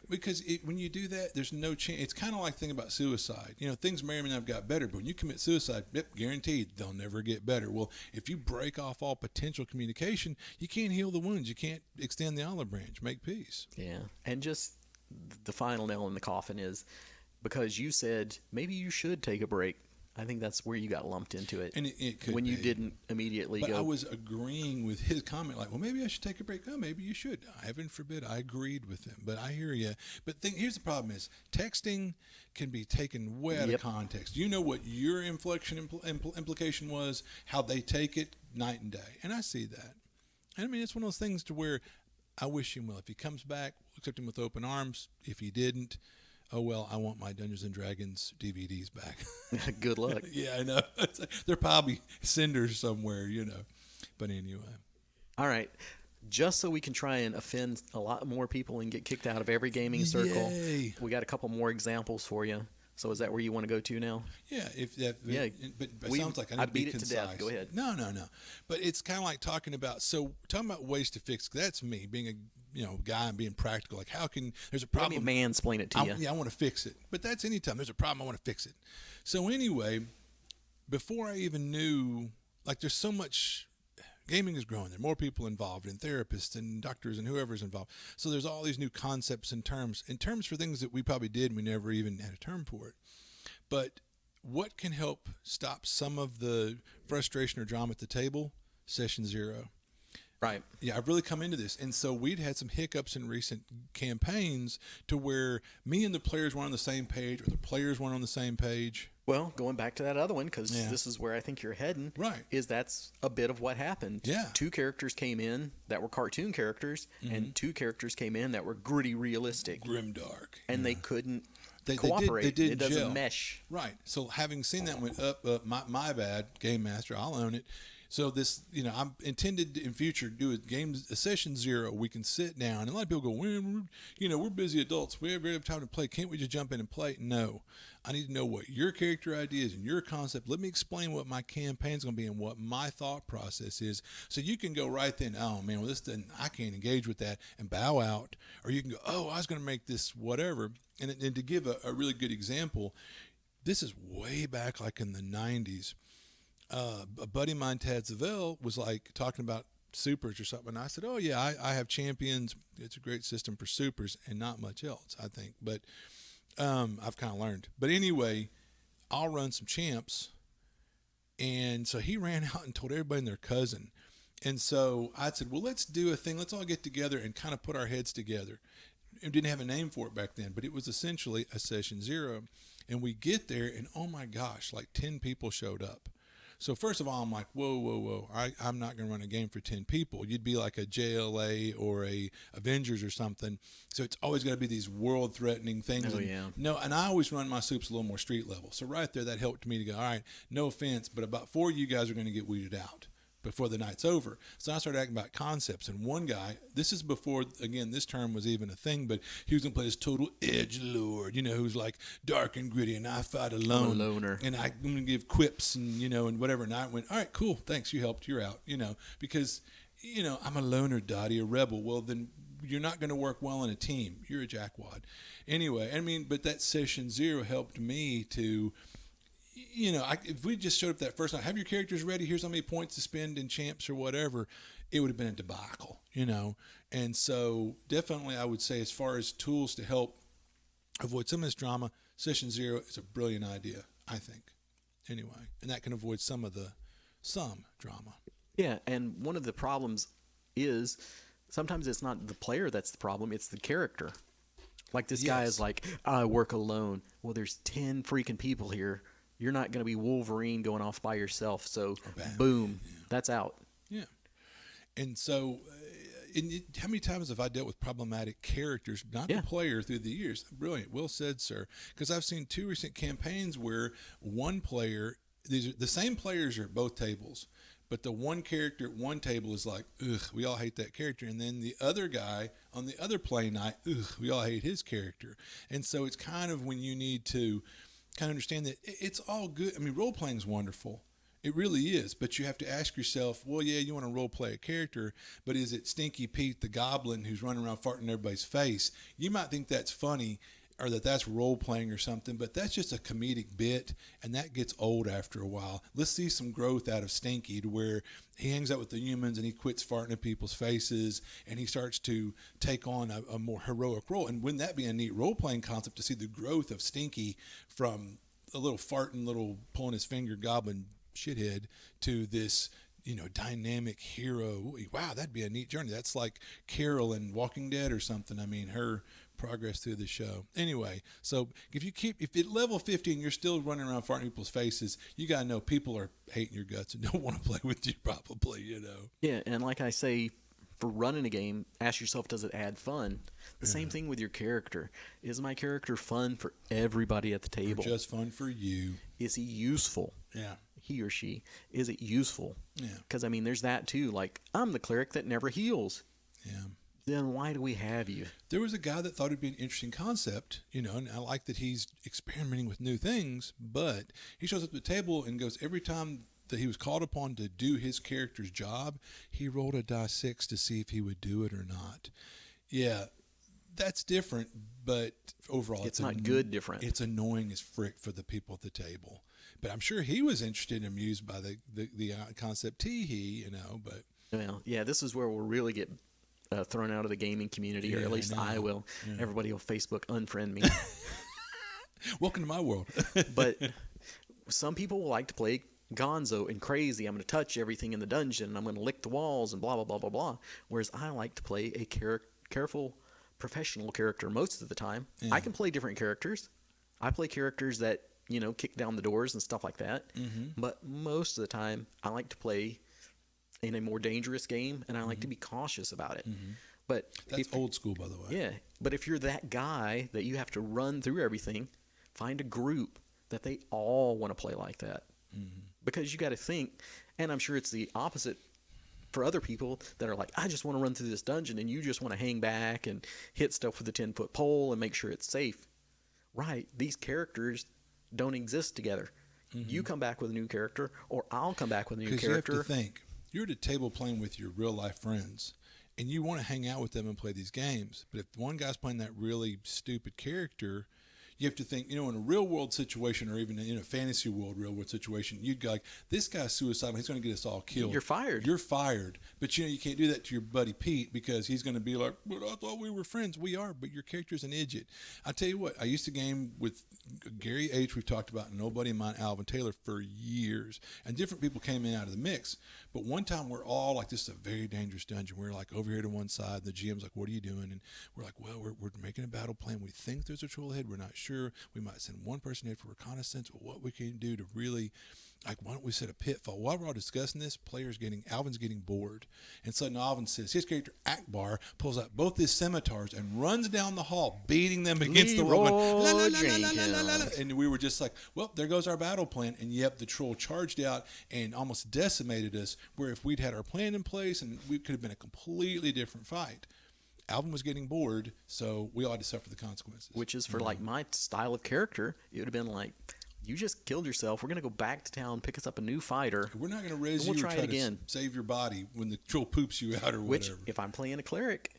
Because when you do that, there's no chance. It's kind of like thinking about suicide. Things may or may not have got better, but when you commit suicide, guaranteed they'll never get better. Well, if you break off all potential communication, you can't heal the wounds. You can't extend the olive branch, make peace. Yeah. And just the final nail in the coffin is because you said maybe you should take a break. I think that's where you got lumped into it. And it could when you be. Didn't immediately but go. I was agreeing with his comment, like, well, maybe I should take a break. No, maybe you should. Heaven forbid. I agreed with him. But I hear you. But here's the problem is texting can be taken way out of context. You know what your inflection implication was, how they take it, night and day. And I see that. And I mean, it's one of those things to where I wish him well. If he comes back, we'll accept him with open arms. If he didn't, oh, well, I want my Dungeons & Dragons DVDs back. Good luck. Yeah, I know. They're probably cinders somewhere, But anyway. All right. Just so we can try and offend a lot more people and get kicked out of every gaming circle, we got a couple more examples for you. So is that where you want to go to now? Yeah. But it sounds like I need to be concise. To death. Go ahead. No. But it's kind of like talking about ways to fix. That's me being a guy and being practical. Like, how can there's a problem? Let me mansplain it to you. Yeah, I want to fix it. But that's anytime there's a problem, I want to fix it. So anyway, before I even knew, like, there's so much. Gaming is growing. There are more people involved, and therapists and doctors and whoever's involved. So there's all these new concepts and terms for things that we probably did and we never even had a term for it. But what can help stop some of the frustration or drama at the table? Session 0. Right. Yeah, I've really come into this. And so we'd had some hiccups in recent campaigns to where me and the players weren't on the same page, or the players weren't on the same page. Well, going back to that other one, because this is where I think you're heading, is that's a bit of what happened. Yeah. 2 characters came in that were cartoon characters, and 2 characters came in that were gritty, realistic. Grimdark. And they couldn't They cooperate. didn't it doesn't gel. mesh. Right. So having seen that went up, my bad, Game Master, I'll own it. So this, I'm intended to, in future, do a session 0. We can sit down, and a lot of people go, we're busy adults. We have time to play. Can't we just jump in and play? No. I need to know what your character idea is and your concept. Let me explain what my campaign's going to be and what my thought process is. So you can go right then, oh man, well I can't engage with that, and bow out. Or you can go, oh, I was going to make this whatever. And to give a really good example, this is way back like in the 90s. A buddy of mine, Tad Zavell, was like talking about supers or something. And I said, oh yeah, I have champions. It's a great system for supers and not much else, I think. But I've kind of learned. But anyway, I'll run some champs. And so he ran out and told everybody and their cousin. And so I said, well, let's do a thing. Let's all get together and kind of put our heads together. And didn't have a name for it back then, but it was essentially a session 0. And we get there, and oh my gosh, like 10 people showed up. So first of all, I'm like, whoa. I'm not going to run a game for 10 people. You'd be like a JLA or a Avengers or something. So it's always got to be these world-threatening things. Oh, yeah. No, and I always run my soups a little more street level. So right there, that helped me to go, all right, no offense, but about 4 of you guys are going to get weeded out. before the night's over. So I started acting about concepts. And one guy, this is before, again, this term was even a thing, but he was going to play this total edgelord, who's like dark and gritty, and I fight alone. I'm a loner. And I'm going to give quips and, and whatever. And I went, all right, cool, thanks, you helped, you're out, because, I'm a loner, Dottie, a rebel. Well, then you're not going to work well in a team. You're a jackwad. Anyway, but that session 0 helped me to, if we just showed up that first night, have your characters ready, here's how many points to spend in champs or whatever, it would have been a debacle, And so definitely I would say, as far as tools to help avoid some of this drama, session 0 is a brilliant idea, I think. Anyway, and that can avoid some drama. Yeah, and one of the problems is sometimes it's not the player that's the problem, it's the character. Like this guy is like, I work alone. Well, there's 10 freaking people here. You're not going to be Wolverine going off by yourself. So, boom, that's out. Yeah. And so, how many times have I dealt with problematic characters, not the player, through the years? Brilliant. Well said, sir. Because I've seen 2 recent campaigns where one player, these are the same players are at both tables, but the one character at one table is like, ugh, we all hate that character. And then the other guy on the other play night, ugh, we all hate his character. And so it's kind of when you need to kind of understand that it's all good. I mean, role-playing is wonderful. It really is. But you have to ask yourself, well, yeah, you want to role-play a character, but is it Stinky Pete the Goblin who's running around farting in everybody's face? You might think that's funny, or that's role-playing or something, but that's just a comedic bit, and that gets old after a while. Let's see some growth out of Stinky, to where he hangs out with the humans and he quits farting in people's faces, and he starts to take on a more heroic role. And wouldn't that be a neat role-playing concept, to see the growth of Stinky from a little farting, little pulling his finger goblin shithead to this dynamic hero? Wow, that'd be a neat journey. That's like Carol in Walking Dead or something. I mean, her progress through the show. Anyway, so if at level 50 and you're still running around farting in people's faces, you got to know people are hating your guts and don't want to play with you, probably, Yeah, and like I say, for running a game, ask yourself, does it add fun? The same thing with your character. Is my character fun for everybody at the table? Or just fun for you? Is he useful? Yeah. He or she, is it useful? Yeah. Because, I mean, there's that too. Like, I'm the cleric that never heals. Yeah. Then why do we have you? There was a guy that thought it'd be an interesting concept, and I like that he's experimenting with new things, but he shows up at the table and goes, every time that he was called upon to do his character's job, he rolled a die 6 to see if he would do it or not. Yeah, that's different, but overall it's not good different. It's annoying as frick for the people at the table. But I'm sure he was interested and amused by the concept, but... Well, yeah, this is where we'll really get thrown out of the gaming community, or at least I will. Yeah. Everybody will Facebook unfriend me. Welcome to my world. But some people will like to play gonzo and crazy. I'm going to touch everything in the dungeon, and I'm going to lick the walls and blah, blah, blah, blah, blah. Whereas I like to play a careful, professional character most of the time. Yeah. I can play different characters. I play characters that, kick down the doors and stuff like that. Mm-hmm. But most of the time, I like to play in a more dangerous game, and I like to be cautious about it. Mm-hmm. But that's old school, by the way. Yeah, but if you're that guy that you have to run through everything, find a group that they all want to play like that. Mm-hmm. Because you got to think, and I'm sure it's the opposite for other people that are like, I just want to run through this dungeon, and you just want to hang back and hit stuff with a 10-foot pole and make sure it's safe. Right, these characters don't exist together. Mm-hmm. You come back with a new character, or I'll come back with a new character. You have to think. You're at a table playing with your real life friends, and you want to hang out with them and play these games. But if one guy's playing that really stupid character, you have to think, in a real world situation, or even in a fantasy world, real world situation, you'd go like, this guy's suicidal. He's going to get us all killed. You're fired. You're fired. But you can't do that to your buddy Pete, because he's going to be like, but I thought we were friends. We are, but your character's an idiot. I tell you what, I used to game with Gary H. We've talked about, and nobody of mine, Alvin Taylor, for years. And different people came in out of the mix. But one time we're all like, this is a very dangerous dungeon. We're like over here to one side. The GM's like, what are you doing? And we're like, well, we're making a battle plan. We think there's a troll ahead. We're not sure. We might send one person in for reconnaissance, but what we can do to really like, why don't we set a pitfall? While we're all discussing this, Alvin's getting bored. And suddenly Alvin says, his character Akbar pulls out both his scimitars and runs down the hall, beating them against the wall. La, la, la, la, la, la, la, la. And we were just like, well, there goes our battle plan. And yep, the troll charged out and almost decimated us, where if we'd had our plan in place, and we could have been a completely different fight. Alvin was getting bored, so we all had to suffer the consequences. Which is for like my style of character, it would have been like, you just killed yourself. We're going to go back to town, pick us up a new fighter. We're not going to res you or try to save your body when the troll poops you out or whatever. Which, if I'm playing a cleric,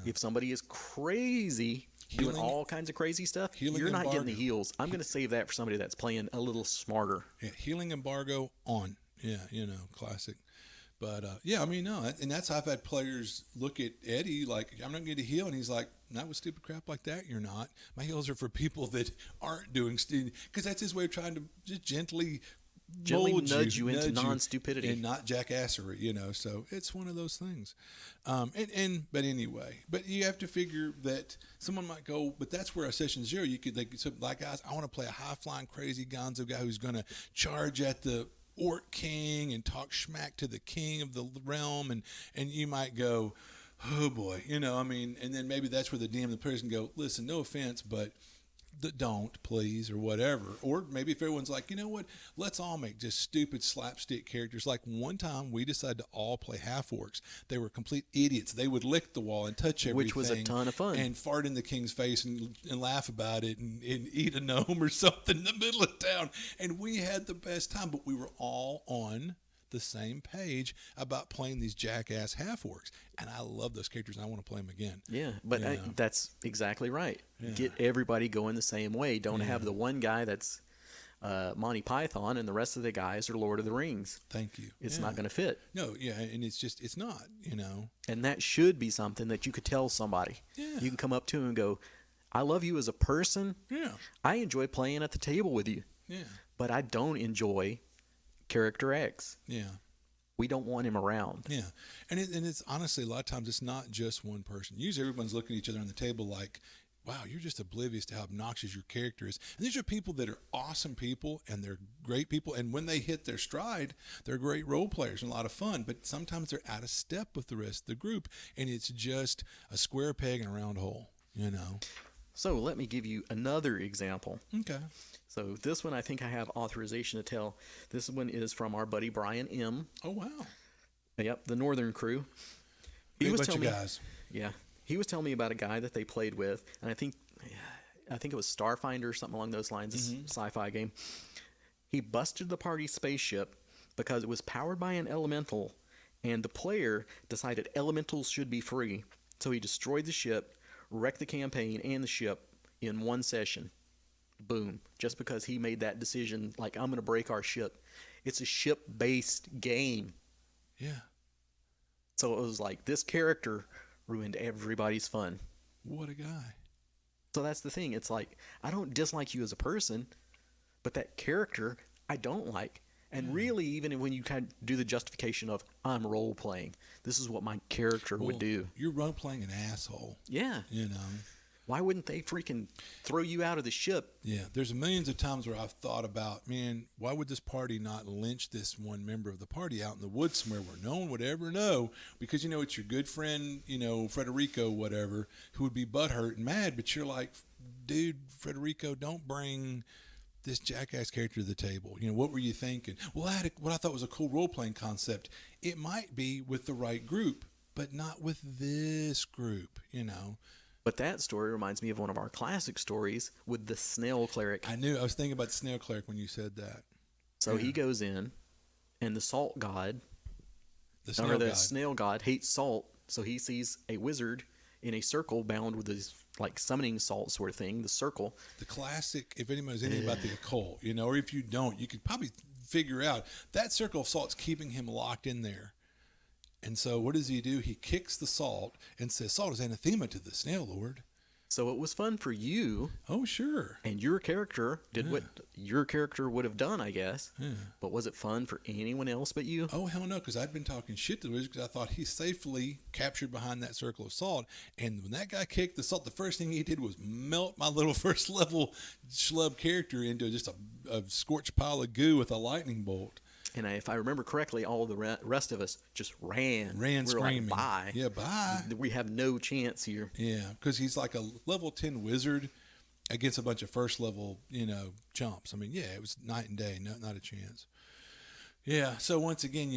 if somebody is crazy, doing all kinds of crazy stuff, you're not getting the heals. I'm going to save that for somebody that's playing a little smarter. Yeah, healing embargo on. Yeah, classic. But, I mean, no. And that's how I've had players look at Eddie like, I'm not going to heal. And he's like, not with stupid crap like that, you're not. My heals are for people that aren't doing stupid. Because that's his way of trying to just gently nudge you into non-stupidity. And not jackassery, So it's one of those things. But anyway. But you have to figure that someone might go, but that's where a session zero, like, guys, I want to play a high-flying, crazy gonzo guy who's going to charge at the Orc King and talk schmack to the king of the realm, and you might go, oh boy, and then maybe that's where the DM, the players can go, listen, no offense, but don't, please, or whatever. Or maybe if everyone's like, you know what, let's all make just stupid slapstick characters. Like one time we decided to all play half-orcs. They were complete idiots. They would lick the wall and touch everything. Which was a ton of fun. And fart in the king's face and laugh about it and eat a gnome or something in the middle of town. And we had the best time, but we were all on the same page about playing these jackass half-orcs. And I love those characters, and I want to play them again. Yeah, but that's exactly right. Yeah. Get everybody going the same way. Don't have the one guy that's Monty Python and the rest of the guys are Lord of the Rings. Thank you. It's not going to fit. No, and it's not, And that should be something that you could tell somebody. Yeah. You can come up to him and go, I love you as a person. Yeah. I enjoy playing at the table with you. Yeah. But I don't enjoy character X. Yeah. We don't want him around. Yeah. And it's honestly, a lot of times it's not just one person. Usually everyone's looking at each other on the table like, wow, you're just oblivious to how obnoxious your character is. And these are people that are awesome people, and they're great people. And when they hit their stride, they're great role players and a lot of fun. But sometimes they're out of step with the rest of the group, and it's just a square peg in a round hole, So let me give you another example. Okay. So this one I think I have authorization to tell. This one is from our buddy Brian M. Oh, wow. Yep, the Northern Crew. He was telling me, guys. Yeah. He was telling me about a guy that they played with, and I think it was Starfinder or something along those lines, this sci-fi game. He busted the party spaceship because it was powered by an elemental, and the player decided elementals should be free. So he destroyed the ship, wrecked the campaign and the ship in one session. Boom. Just because he made that decision, like, I'm going to break our ship. It's a ship-based game. Yeah. So it was like, this character ruined everybody's fun. What a guy. So that's the thing. It's like, I don't dislike you as a person, but that character I don't like. And really, even when you kind of do the justification of, I'm role-playing, this is what my character would do. You're role-playing an asshole. Yeah. Why wouldn't they freaking throw you out of the ship? Yeah, there's millions of times where I've thought about, man, why would this party not lynch this one member of the party out in the woods somewhere where no one would ever know? Because, it's your good friend, Federico, whatever, who would be butthurt and mad. But you're like, dude, Federico, don't bring this jackass character to the table. What were you thinking? Well, I had what I thought was a cool role-playing concept. It might be with the right group, but not with this group, But that story reminds me of one of our classic stories with the Snail Cleric. I was thinking about the Snail Cleric when you said that. So he goes in, and the Salt God, the Snail God hates salt, so he sees a wizard in a circle bound with this, like, summoning salt sort of thing, the circle. The classic, if anyone knows anything about the occult, or if you don't, you could probably figure out that circle of salt's keeping him locked in there. And so what does he do? He kicks the salt and says, salt is anathema to the Snail Lord. So it was fun for you, Oh, sure. and your character did what your character would have done, I guess. Yeah. But was it fun for anyone else but you? Oh, hell no, because I'd been talking shit to the wizard because I thought he's safely captured behind that circle of salt. And when that guy kicked the salt, the first thing he did was melt my little first level schlub character into just a scorched pile of goo with a lightning bolt. And if I remember correctly, all the rest of us just ran. Ran we were screaming. Like, bye. Yeah, bye. We have no chance here. Yeah, because he's like a level 10 wizard against a bunch of first level, chumps. I mean, yeah, it was night and day. Not a chance. Yeah, so once again,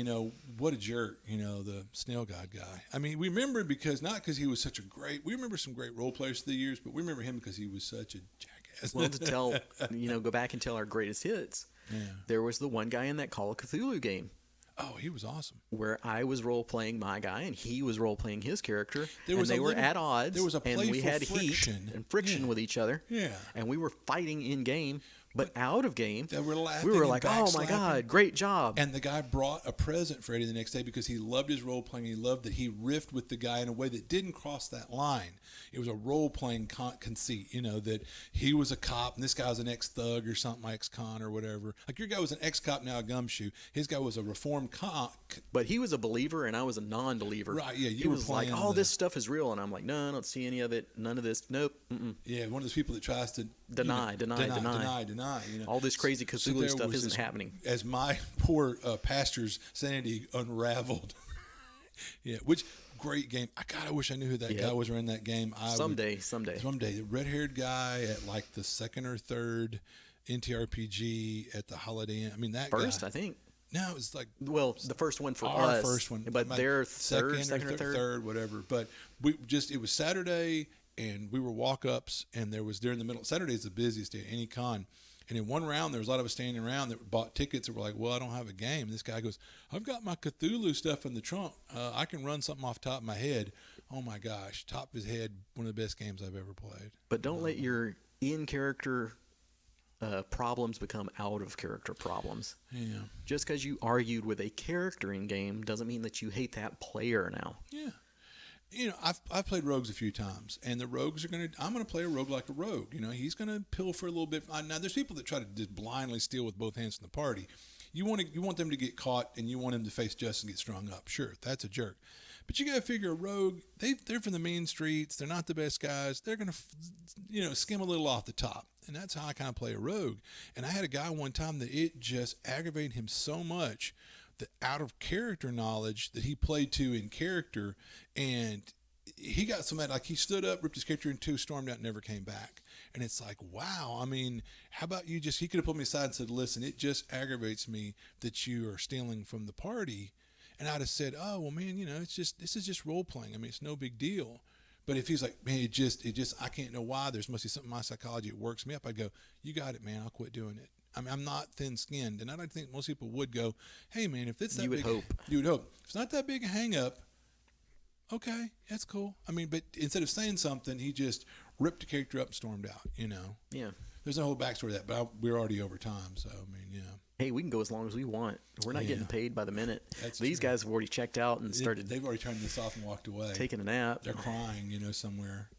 what a jerk, the Snail God guy. I mean, we remember him not because he was such a we remember some great role players through the years, but we remember him because he was such a jackass. Well, to tell, go back and tell our greatest hits. Yeah. There was the one guy in that Call of Cthulhu game. Oh, he was awesome. Where I was role-playing my guy and he was role-playing his character. They were at odds. There was a playful and we had friction. heat and friction with each other. Yeah. And we were fighting in-game. But out of game, they were laughing. We were like, "Oh my God, great job!" And the guy brought a present for Eddie the next day because he loved his role playing. He loved that he riffed with the guy in a way that didn't cross that line. It was a role playing conceit, that he was a cop and this guy was an ex thug or something, ex con or whatever. Like your guy was an ex cop, now a gumshoe. His guy was a reformed cop. But he was a believer and I was a non-believer. Right? Yeah, he was like, "Oh, this stuff is real," and I'm like, "No, I don't see any of it. None of this. Nope." Mm-mm. Yeah, one of those people that tries to deny. All this crazy Cthulhu stuff isn't happening. As my poor pastor's sanity unraveled. Yeah, which great game. I wish I knew who that guy was running that game. Someday. The red-haired guy at like the second or third NTRPG at the Holiday Inn. I mean, that first, guy. I think. No, it was like the first one for our us. First one, but their second or third, whatever. But it was Saturday, and we were walk-ups, and there was during the middle. Saturday is the busiest day at any con. And in one round, there was a lot of us standing around that bought tickets and were like, "Well, I don't have a game." And this guy goes, "I've got my Cthulhu stuff in the trunk. I can run something off the top of my head." Oh my gosh, top of his head, one of the best games I've ever played. But don't let your in-character problems become out-of-character problems. Yeah. Just because you argued with a character in game doesn't mean that you hate that player now. Yeah. I've played rogues a few times, and the rogues I'm going to play a rogue like a rogue. He's going to pilfer a little bit. Now, there's people that try to just blindly steal with both hands in the party. You want them to get caught, and you want them to face justice and get strung up. Sure, that's a jerk. But you got to figure a rogue, they're from the mean streets. They're not the best guys. They're going to, skim a little off the top. And that's how I kind of play a rogue. And I had a guy one time that it just aggravated him so much, the out of character knowledge that he played to in character, and he got so mad, like he stood up, ripped his character in two, stormed out, and never came back. And it's like, wow, I mean, how about he could have pulled me aside and said, "Listen, it just aggravates me that you are stealing from the party." And I'd have said, "Oh, well, man, this is just role playing. I mean, it's no big deal." But if he's like, "Man, it just, I can't know why. There's must be something in my psychology. It works me up." I'd go, "You got it, man. I'll quit doing it." I mean, I'm not thin-skinned, and I don't think most people would go, "Hey, man, if it's that big," you would hope. If it's not that big a hang-up, okay, that's cool. I mean, but instead of saying something, he just ripped the character up and stormed out. Yeah. There's no whole backstory to that, but we're already over time, so I mean, yeah. Hey, we can go as long as we want. We're not getting paid by the minute. These true. guys have already checked out and started. They've already turned this off and walked away. Taking a nap. They're crying, somewhere.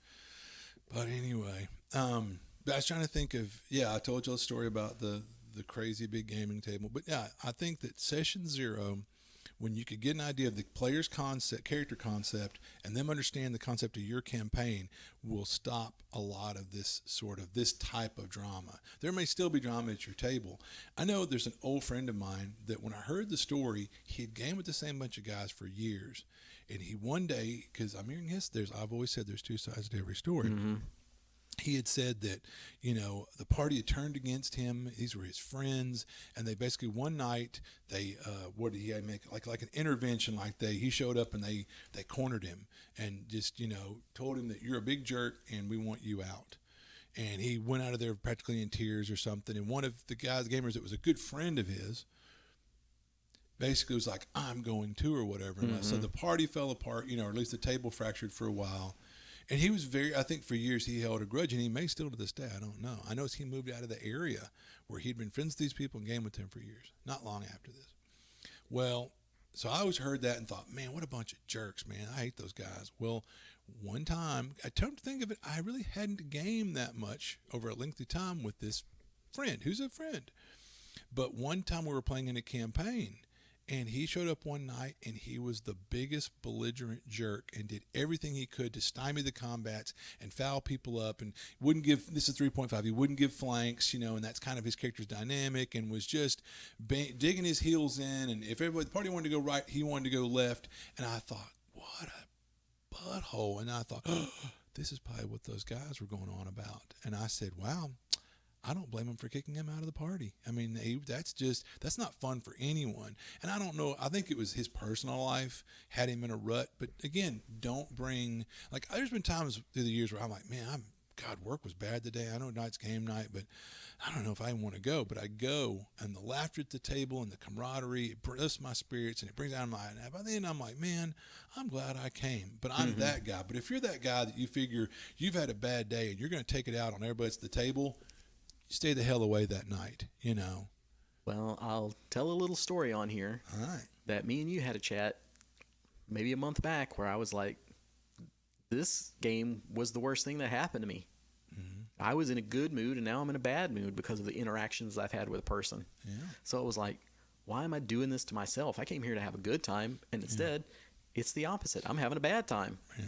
But anyway, but I was trying to think of, I told you a story about the crazy big gaming table. But yeah, I think that session 0, when you could get an idea of the player's character concept, and them understand the concept of your campaign, will stop a lot of this type of drama. There may still be drama at your table. I know there's an old friend of mine that when I heard the story, he had gamed with the same bunch of guys for years. And he one day, because I'm hearing I've always said there's two sides to every story. Mm-hmm. He had said that, the party had turned against him. These were his friends. And they basically one night, what did he make? Like an intervention, he showed up and they cornered him and just, told him that you're a big jerk and we want you out. And he went out of there practically in tears or something. And one of the gamers that was a good friend of his, basically was like, "I'm going too," or whatever. Mm-hmm. So the party fell apart, or at least the table fractured for a while. And he was I think for years he held a grudge, and he may still to this day, I don't know. I know he moved out of the area where he'd been friends with these people and gamed with them for years, not long after this. Well, So I always heard that and thought, man, what a bunch of jerks, man. I hate those guys. Well, one time, I come to think of it, I really hadn't gamed that much over a lengthy time with this friend, who's a friend. But one time we were playing in a campaign, and he showed up one night, and he was the biggest belligerent jerk and did everything he could to stymie the combats and foul people up and wouldn't give, this is 3.5, he wouldn't give flanks, and that's kind of his character's dynamic, and was just digging his heels in. And if everybody, the party wanted to go right, he wanted to go left. And I thought, what a butthole. And I thought, oh, this is probably what those guys were going on about. And I said, wow, I don't blame him for kicking him out of the party. I mean, that's not fun for anyone. And I don't know, I think it was his personal life had him in a rut. But again, don't bring, like, there's been times through the years where I'm like, man, God, work was bad today. I know tonight's game night, but I don't know if I want to go. But I go, and the laughter at the table and the camaraderie, it lifts my spirits, and it brings out my, and by the end, I'm like, man, I'm glad I came. But I'm that guy. But if you're that guy that you figure you've had a bad day and you're going to take it out on everybody at the table, stay the hell away that night, Well, I'll tell a little story on here. All right. That me and you had a chat maybe a month back where I was like, this game was the worst thing that happened to me. I was in a good mood, and now I'm in a bad mood because of the interactions I've had with a person. Yeah. So it was like, why am I doing this to myself? I came here to have a good time, and instead, it's the opposite. I'm having a bad time. Yeah.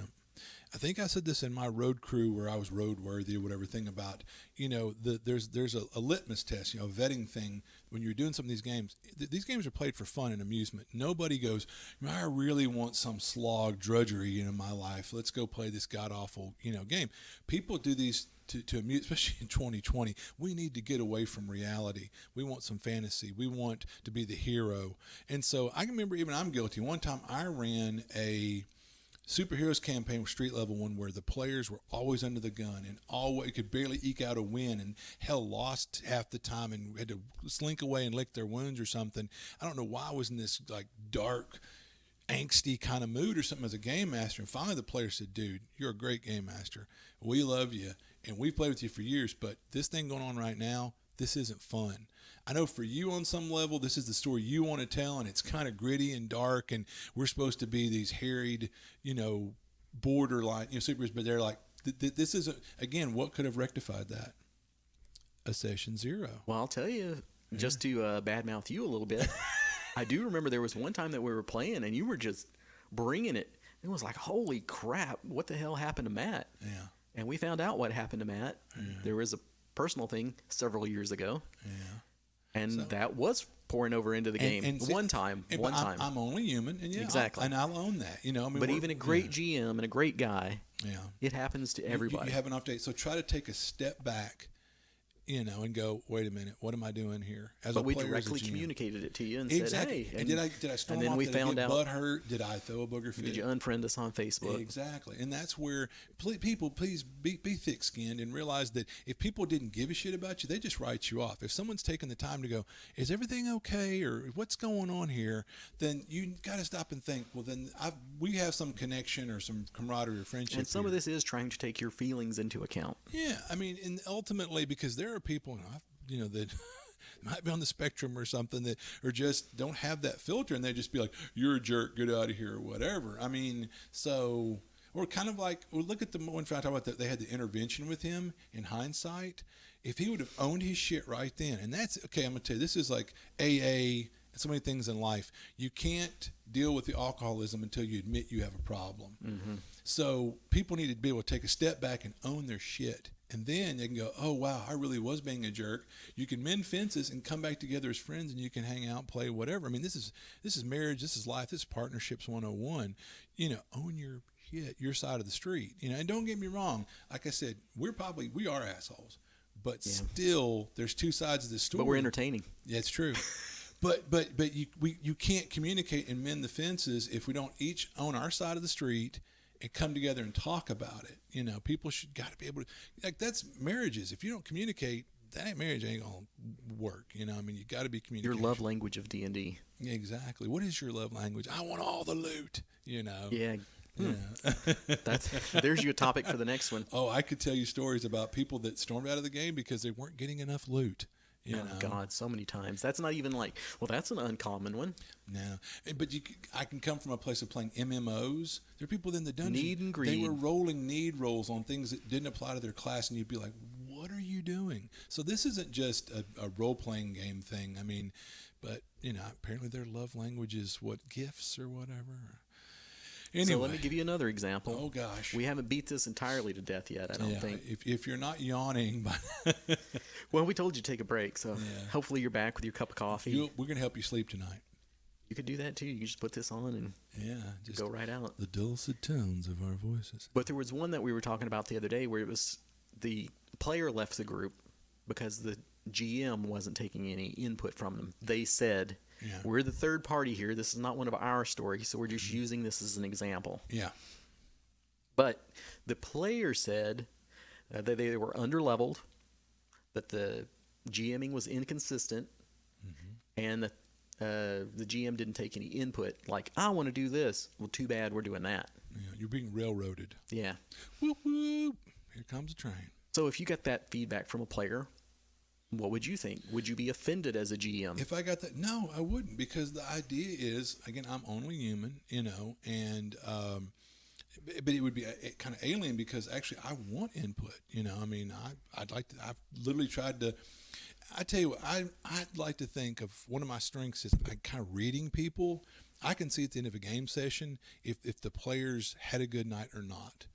I think I said this in my road crew where I was roadworthy or whatever thing about, there's a litmus test, a vetting thing when you're doing some of these games. These games are played for fun and amusement. Nobody goes, I really want some slog drudgery in my life. Let's go play this god-awful, game. People do these to amuse, especially in 2020. We need to get away from reality. We want some fantasy. We want to be the hero. And so I can remember, even I'm guilty. One time I ran a superheroes campaign with street level one where the players were always under the gun and always could barely eke out a win, and hell, lost half the time and had to slink away and lick their wounds or something. I don't know why I was in this like dark, angsty kind of mood or something as a game master. And finally the player said, dude, you're a great game master. We love you and we've played with you for years, but this thing going on right now, this isn't fun. I know for you on some level, this is the story you want to tell, and it's kind of gritty and dark, and we're supposed to be these harried, borderline, superheroes, but they're like, this isn't, again, what could have rectified that? A session 0. Well, I'll tell you, just to badmouth you a little bit, I do remember there was one time that we were playing, and you were just bringing it. It was like, holy crap, what the hell happened to Matt? Yeah. And we found out what happened to Matt. Yeah. There was a personal thing several years ago. Yeah. And that was pouring over into the game. One time. I'm only human, and exactly. I'll own that. But even a great GM and a great guy, it happens to everybody. You have an off day. So try to take a step back, and go, wait a minute, what am I doing here? But we directly communicated it to you and said, hey. And did I storm and then off? we did found I get out. Butthurt? Did I throw a booger fit? Did you unfriend us on Facebook? Exactly. And that's where people, please be thick-skinned and realize that if people didn't give a shit about you, they just write you off. If someone's taking the time to go, is everything okay, or what's going on here, then you got to stop and think, well, then we have some connection or some camaraderie or friendship. And some of this is trying to take your feelings into account. Yeah. I mean, and ultimately, because there are people, that might be on the spectrum or something that or just don't have that filter, and they just be like, you're a jerk, get out of here, or whatever. I mean, so or kind of like, well, look at the one I talk about that they had the intervention with him in hindsight. If he would have owned his shit right then, and that's okay, I'm gonna tell you, this is like AA and so many things in life. You can't deal with the alcoholism until you admit you have a problem. Mm-hmm. So people need to be able to take a step back and own their shit. And then they can go, oh, wow, I really was being a jerk. You can mend fences and come back together as friends, and you can hang out, play, whatever. I mean, this is marriage, this is life, this is partnerships 101. Own your shit, your side of the street. And don't get me wrong. Like I said, we are assholes. But still, there's two sides of this story. But we're entertaining. Yeah, it's true. But you can't communicate and mend the fences if we don't each own our side of the street and come together and talk about it. People should got to be able to, like, that's marriages. If you don't communicate, that marriage ain't gonna work. I mean, you got to be communicating. Your love language of D&D. Exactly. What is your love language? I want all the loot. Yeah. There's your topic for the next one. Oh, I could tell you stories about people that stormed out of the game because they weren't getting enough loot. You know? God, so many times. That's not even like, well, that's an uncommon one. No, but I can come from a place of playing MMOs. There are people in the dungeon. Need and greed. They were rolling need rolls on things that didn't apply to their class, and you'd be like, "What are you doing?" So this isn't just a role playing game thing. I mean, but apparently their love language is what, gifts or whatever. Anyway, so let me give you another example. Oh gosh, we haven't beat this entirely to death yet. I don't think. If you're not yawning, well, we told you to take a break, so hopefully you're back with your cup of coffee. We're gonna help you sleep tonight. You could do that too. You just put this on and just go right out. The dulcet tones of our voices. But there was one that we were talking about the other day where it was the player left the group because the GM wasn't taking any input from them. They said, we're the third party here. This is not one of our stories, so we're just using this as an example. Yeah. But the player said that they were underleveled, that the GMing was inconsistent, and that the GM didn't take any input. Like, I want to do this. Well, too bad we're doing that. Yeah, you're being railroaded. Yeah. Whoop, whoop. Here comes a train. So if you got that feedback from a player, what would you think? Would you be offended as a GM? If I got that, no, I wouldn't, because the idea is, again, I'm only human, and but it would be kind of alien because actually I want input. I mean, I'd like to. I've literally tried to. I tell you what, I'd like to think of one of my strengths is kind of reading people. I can see at the end of a game session if the players had a good night or not,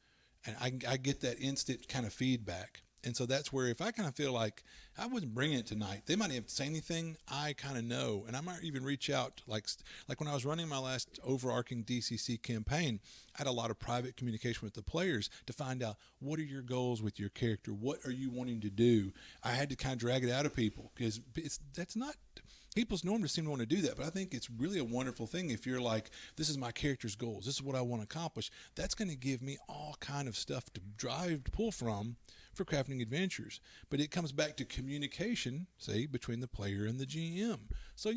and I get that instant kind of feedback. And so that's where if I kind of feel like I wasn't bringing it tonight, they might not have to say anything. I kind of know, and I might even reach out. Like when I was running my last overarching DCC campaign, I had a lot of private communication with the players to find out what are your goals with your character, what are you wanting to do. I had to kind of drag it out of people because that's not people's norm to seem to want to do that. But I think it's really a wonderful thing if you're like, this is my character's goals, this is what I want to accomplish. That's going to give me all kind of stuff to pull from for crafting adventures. But it comes back to communication, say, between the player and the GM. So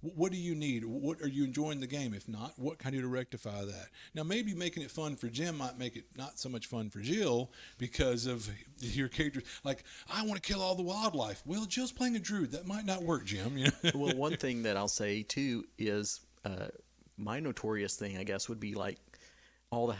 what do you need? What are you enjoying the game? If not, what can I do to rectify that? Now, maybe making it fun for Jim might make it not so much fun for Jill because of your characters. Like, I want to kill all the wildlife. Well, Jill's playing a druid. That might not work, Jim. Well, one thing that I'll say, too, is my notorious thing, I guess, would be like all the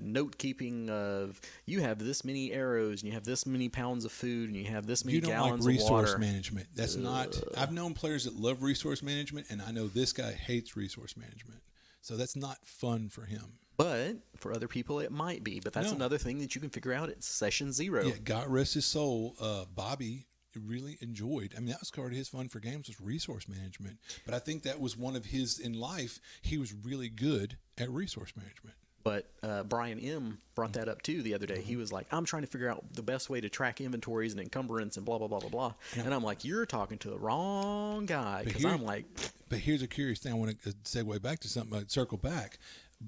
note keeping of you have this many arrows and you have this many pounds of food and you have this many gallons of water. You don't like resource management. That's not. I've known players that love resource management, and I know this guy hates resource management. So that's not fun for him. But for other people, it might be. But that's another thing that you can figure out at session 0. Yeah, God rest his soul. Bobby really enjoyed. I mean, that was part of his fun for games was resource management. But I think that was one of his in life. He was really good at resource management. But Brian M. brought that up, too, the other day. He was like, I'm trying to figure out the best way to track inventories and encumbrance and blah, blah, blah, blah, blah. Yeah. And I'm like, you're talking to the wrong guy. Because I'm like... But here's a curious thing. I want to segue back to something, circle back.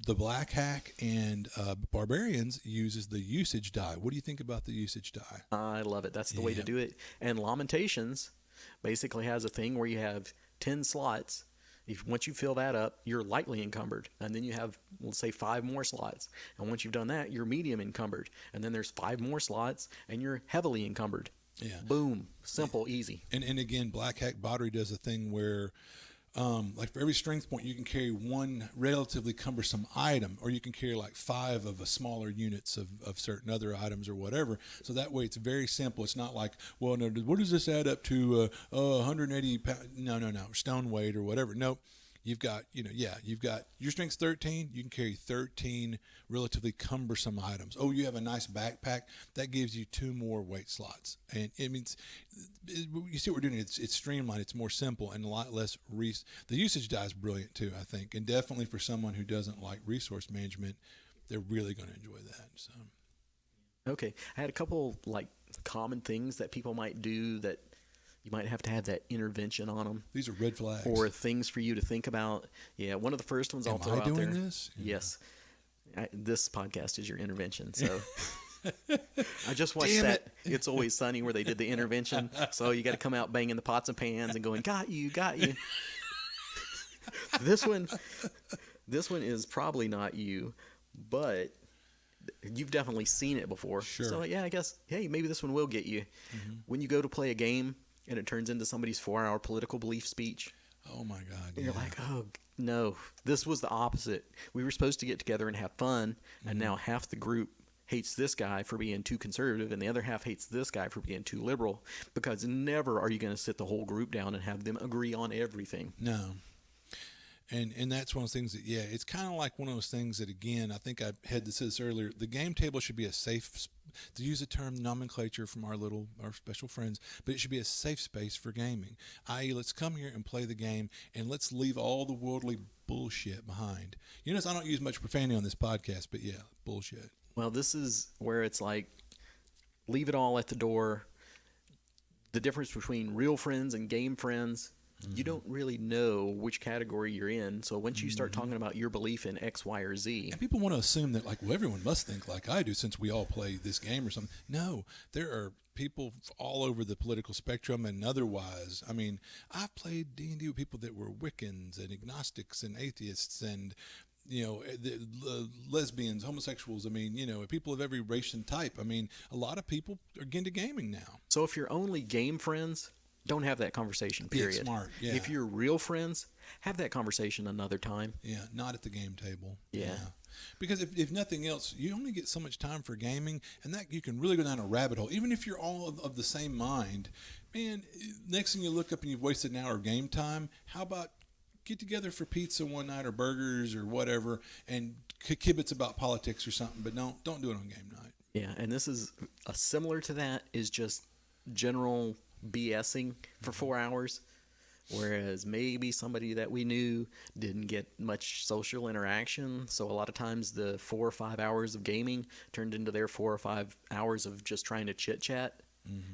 The Black Hack and Barbarians uses the usage die. What do you think about the usage die? I love it. That's the way to do it. And Lamentations basically has a thing where you have 10 slots. Once you fill that up, you're lightly encumbered. And then you have, let's say, 5 more slots. And once you've done that, you're medium encumbered. And then there's 5 more slots, and you're heavily encumbered. Yeah. Boom. Simple, easy. And again, Black Hack Bottery does a thing where, like for every strength point, you can carry one relatively cumbersome item, or you can carry like 5 of a smaller units of certain other items or whatever. So that way it's very simple. It's not like, well, no, what does this add up to 180 pounds? No, stone weight or whatever. Nope. You've got, you've got your strength's 13. You can carry 13 relatively cumbersome items. Oh, you have a nice backpack. That gives you 2 more weight slots. And it means, you see what we're doing. It's streamlined. It's more simple and a lot less. The usage die is brilliant too, I think. And definitely for someone who doesn't like resource management, they're really going to enjoy that. So. Okay. I had a couple common things that people might do that you might have to have that intervention on them. These are red flags. Or things for you to think about. Yeah, one of the first ones I'll throw out there. Am I doing this? Yeah. Yes. This podcast is your intervention, so... I just watched that It's Always Sunny where they did the intervention, so you got to come out banging the pots and pans and going, got you. This one is probably not you, but you've definitely seen it before. Sure. So, yeah, I guess, hey, maybe this one will get you. Mm-hmm. When you go to play a game and it turns into somebody's 4-hour political belief speech. Oh my God! And you're like, oh no, this was the opposite. We were supposed to get together and have fun, and now half the group hates this guy for being too conservative, and the other half hates this guy for being too liberal, because never are you going to sit the whole group down and have them agree on everything. No. And that's one of those things that, it's kind of like one of those things that, again, I think I had to say this earlier, the game table should be a safe, to use a term nomenclature from our special friends, but it should be a safe space for gaming, i.e. let's come here and play the game, and let's leave all the worldly bullshit behind. You notice I don't use much profanity on this podcast, but bullshit. Well, this is where it's like, leave it all at the door. The difference between real friends and game friends, you don't really know which category you're in. So once you start talking about your belief in X, Y, or Z. And people want to assume that, like, well, everyone must think like I do since we all play this game or something. No, there are people all over the political spectrum and otherwise. I mean, I've played D&D with people that were Wiccans and agnostics and atheists and, lesbians, homosexuals. I mean, people of every race and type. I mean, a lot of people are into gaming now. So if you're only game friends, don't have that conversation, period. Yeah, smart, yeah. If you're real friends, have that conversation another time. Yeah, not at the game table. Yeah. Because if nothing else, you only get so much time for gaming, and that you can really go down a rabbit hole. Even if you're all of the same mind, man, next thing you look up and you've wasted an hour of game time, how about get together for pizza one night or burgers or whatever and kibitz about politics or something, but don't do it on game night. Yeah, and this is similar to that is just general BSing for 4 hours, whereas maybe somebody that we knew didn't get much social interaction, so a lot of times the 4 or 5 hours of gaming turned into their 4 or 5 hours of just trying to chit chat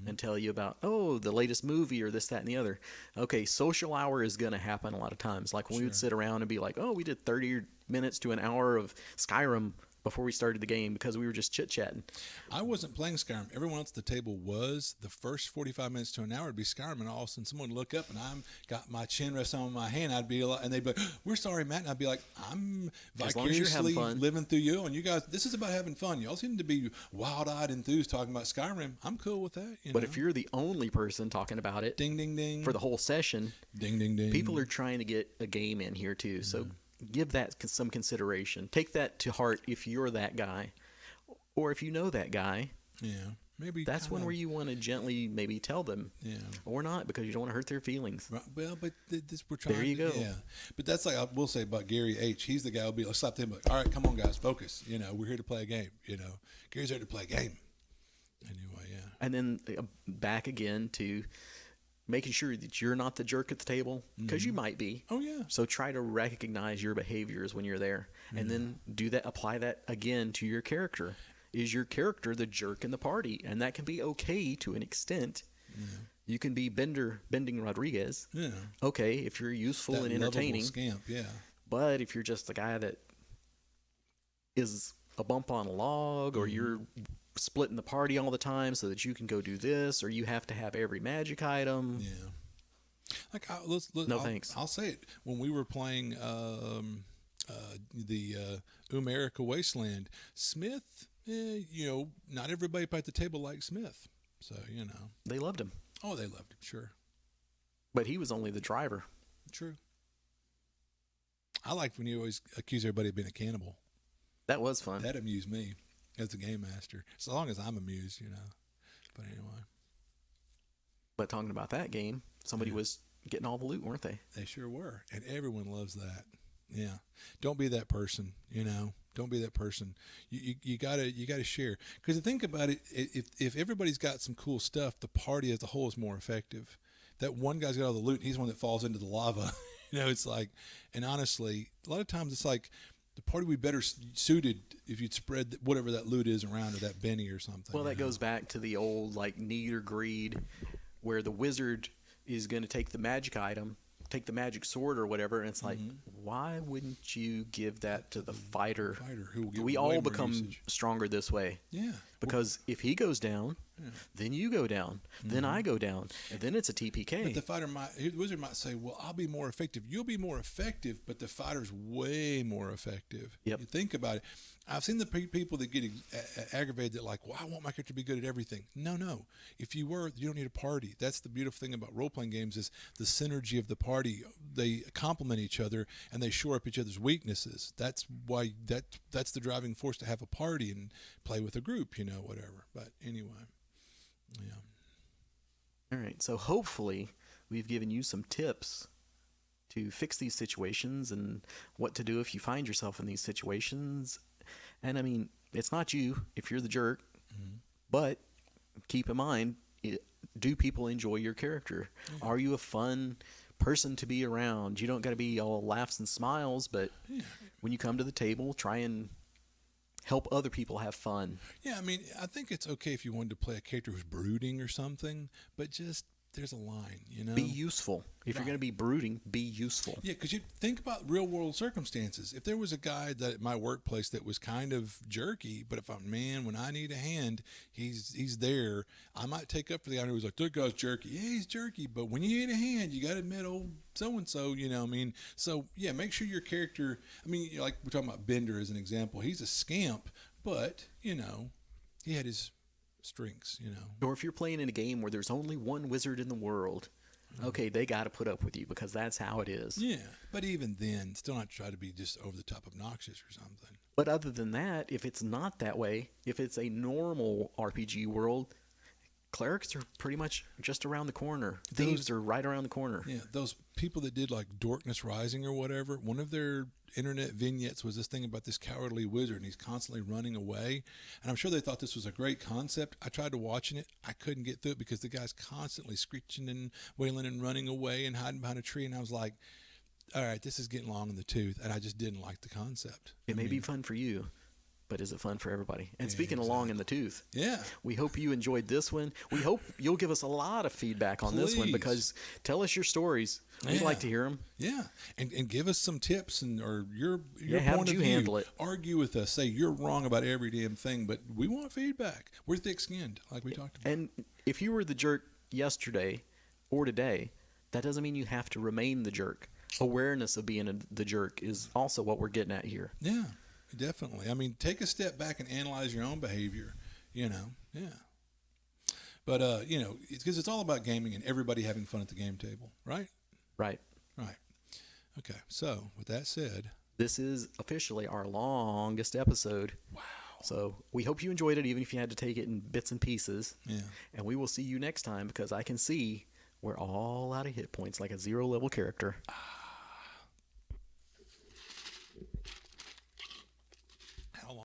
and tell you about the latest movie or this, that, and the other. Okay, social hour is going to happen a lot of times, like when we would sit around and be like, we did 30 minutes to an hour of Skyrim before we started the game because we were just chit-chatting. I wasn't playing Skyrim. Everyone else at the table was. The first 45 minutes to an hour would be Skyrim, and all of a sudden someone would look up, and I'm got my chin resting on my hand. I'd be like, and they'd be like, we're sorry, Matt. And I'd be like, I'm vicariously living through you, and you guys, this is about having fun. Y'all seem to be wild-eyed enthused talking about Skyrim. I'm cool with that. But if you're the only person talking about it, ding, ding, ding, for the whole session, ding, ding, ding, people are trying to get a game in here too. So give that some consideration. Take that to heart if you're that guy, or if you know that guy. Yeah, maybe that's where you want to gently maybe tell them, or not, because you don't want to hurt their feelings. Right, well, but this we're trying. There you go. Yeah, but that's like I will say about Gary H. He's the guy who'll be like, slap him like, all right, come on, guys, focus. We're here to play a game. Gary's here to play a game. Anyway, yeah. And then back again to making sure that you're not the jerk at the table, because you might be. Oh, yeah. So try to recognize your behaviors when you're there, and then apply that again to your character. Is your character the jerk in the party? And that can be okay to an extent. Yeah. You can be Bending Rodriguez. Yeah. Okay, if you're useful and entertaining. Scamp, yeah. But if you're just the guy that is a bump on a log, or you're splitting the party all the time so that you can go do this, or you have to have every magic item. Yeah. Like, thanks. I'll say it. When we were playing the Umerica Wasteland, Smith, not everybody at the table liked Smith. So, They loved him. Oh, they loved him, sure. But he was only the driver. True. I liked when you always accuse everybody of being a cannibal. That was fun. That amused me as a game master. As long as I'm amused, But anyway. But talking about that game, somebody was getting all the loot, weren't they? They sure were. And everyone loves that. Yeah. Don't be that person, Don't be that person. You gotta share. Because to think about it, if everybody's got some cool stuff, the party as a whole is more effective. That one guy's got all the loot, and he's the one that falls into the lava. It's like, and honestly, a lot of times it's like the party would be better suited if you'd spread whatever that loot is around, or that Benny or something. Well, that goes back to the old need or greed, where the wizard is going to take the magic item, take the magic sword or whatever, and it's like, why wouldn't you give that to the fighter? Who will get we all become stronger this way. Yeah. Because if he goes down, then you go down, then I go down, and then it's a TPK. But the wizard might say, well, I'll be more effective. You'll be more effective, but the fighter's way more effective. Yep. You think about it. I've seen the people that get aggravated that like, well, I want my character to be good at everything. No. If you were, you don't need a party. That's the beautiful thing about role-playing games is the synergy of the party. They complement each other, and they shore up each other's weaknesses. That's why that's the driving force to have a party and play with a group, whatever. But anyway, yeah. All right, so hopefully we've given you some tips to fix these situations and what to do if you find yourself in these situations. And I mean, it's not you if you're the jerk, but keep in mind, do people enjoy your character? Yeah. Are you a fun person to be around? You don't got to be all laughs and smiles, but when you come to the table, try and help other people have fun. Yeah, I mean, I think it's okay if you wanted to play a character who's brooding or something, but just there's a line, Be useful. If you're going to be brooding, be useful. Yeah, because you think about real world circumstances. If there was a guy at my workplace that was kind of jerky, but if when I need a hand, he's there. I might take up for the guy who's like, that guy's jerky. Yeah, he's jerky, but when you need a hand, you got to admit, old so-and-so, I mean? So, yeah, make sure your character, I mean, like we're talking about Bender as an example. He's a scamp, but, he had his strengths, Or if you're playing in a game where there's only one wizard in the world, okay, they got to put up with you because that's how it is. Yeah, but even then, still not try to be just over the top obnoxious or something. But other than that, if it's not that way, if it's a normal RPG world, clerics are pretty much just around the corner. Thieves are right around the corner. Yeah, those people that did like Darkness Rising or whatever, one of their internet vignettes was this thing about this cowardly wizard and he's constantly running away. And I'm sure they thought this was a great concept. I tried to watching it. I couldn't get through it because the guy's constantly screeching and wailing and running away and hiding behind a tree. And I was like, all right, this is getting long in the tooth. And I just didn't like the concept. It may be fun for you, but is it fun for everybody? And speaking of long in the tooth, we hope you enjoyed this one. We hope you'll give us a lot of feedback on this one because tell us your stories. We'd like to hear them. Yeah, and give us some tips or your how point did of you view. handle it? Argue with us. Say you're wrong about every damn thing, but we want feedback. We're thick-skinned, like we talked about. And if you were the jerk yesterday or today, that doesn't mean you have to remain the jerk. Awareness of being the jerk is also what we're getting at here. Yeah. Definitely. I mean, take a step back and analyze your own behavior, Yeah. But, it's because it's all about gaming and everybody having fun at the game table, right? Right. Okay. So, with that said, this is officially our longest episode. Wow. So, we hope you enjoyed it, even if you had to take it in bits and pieces. Yeah. And we will see you next time because I can see we're all out of hit points like a 0 level character.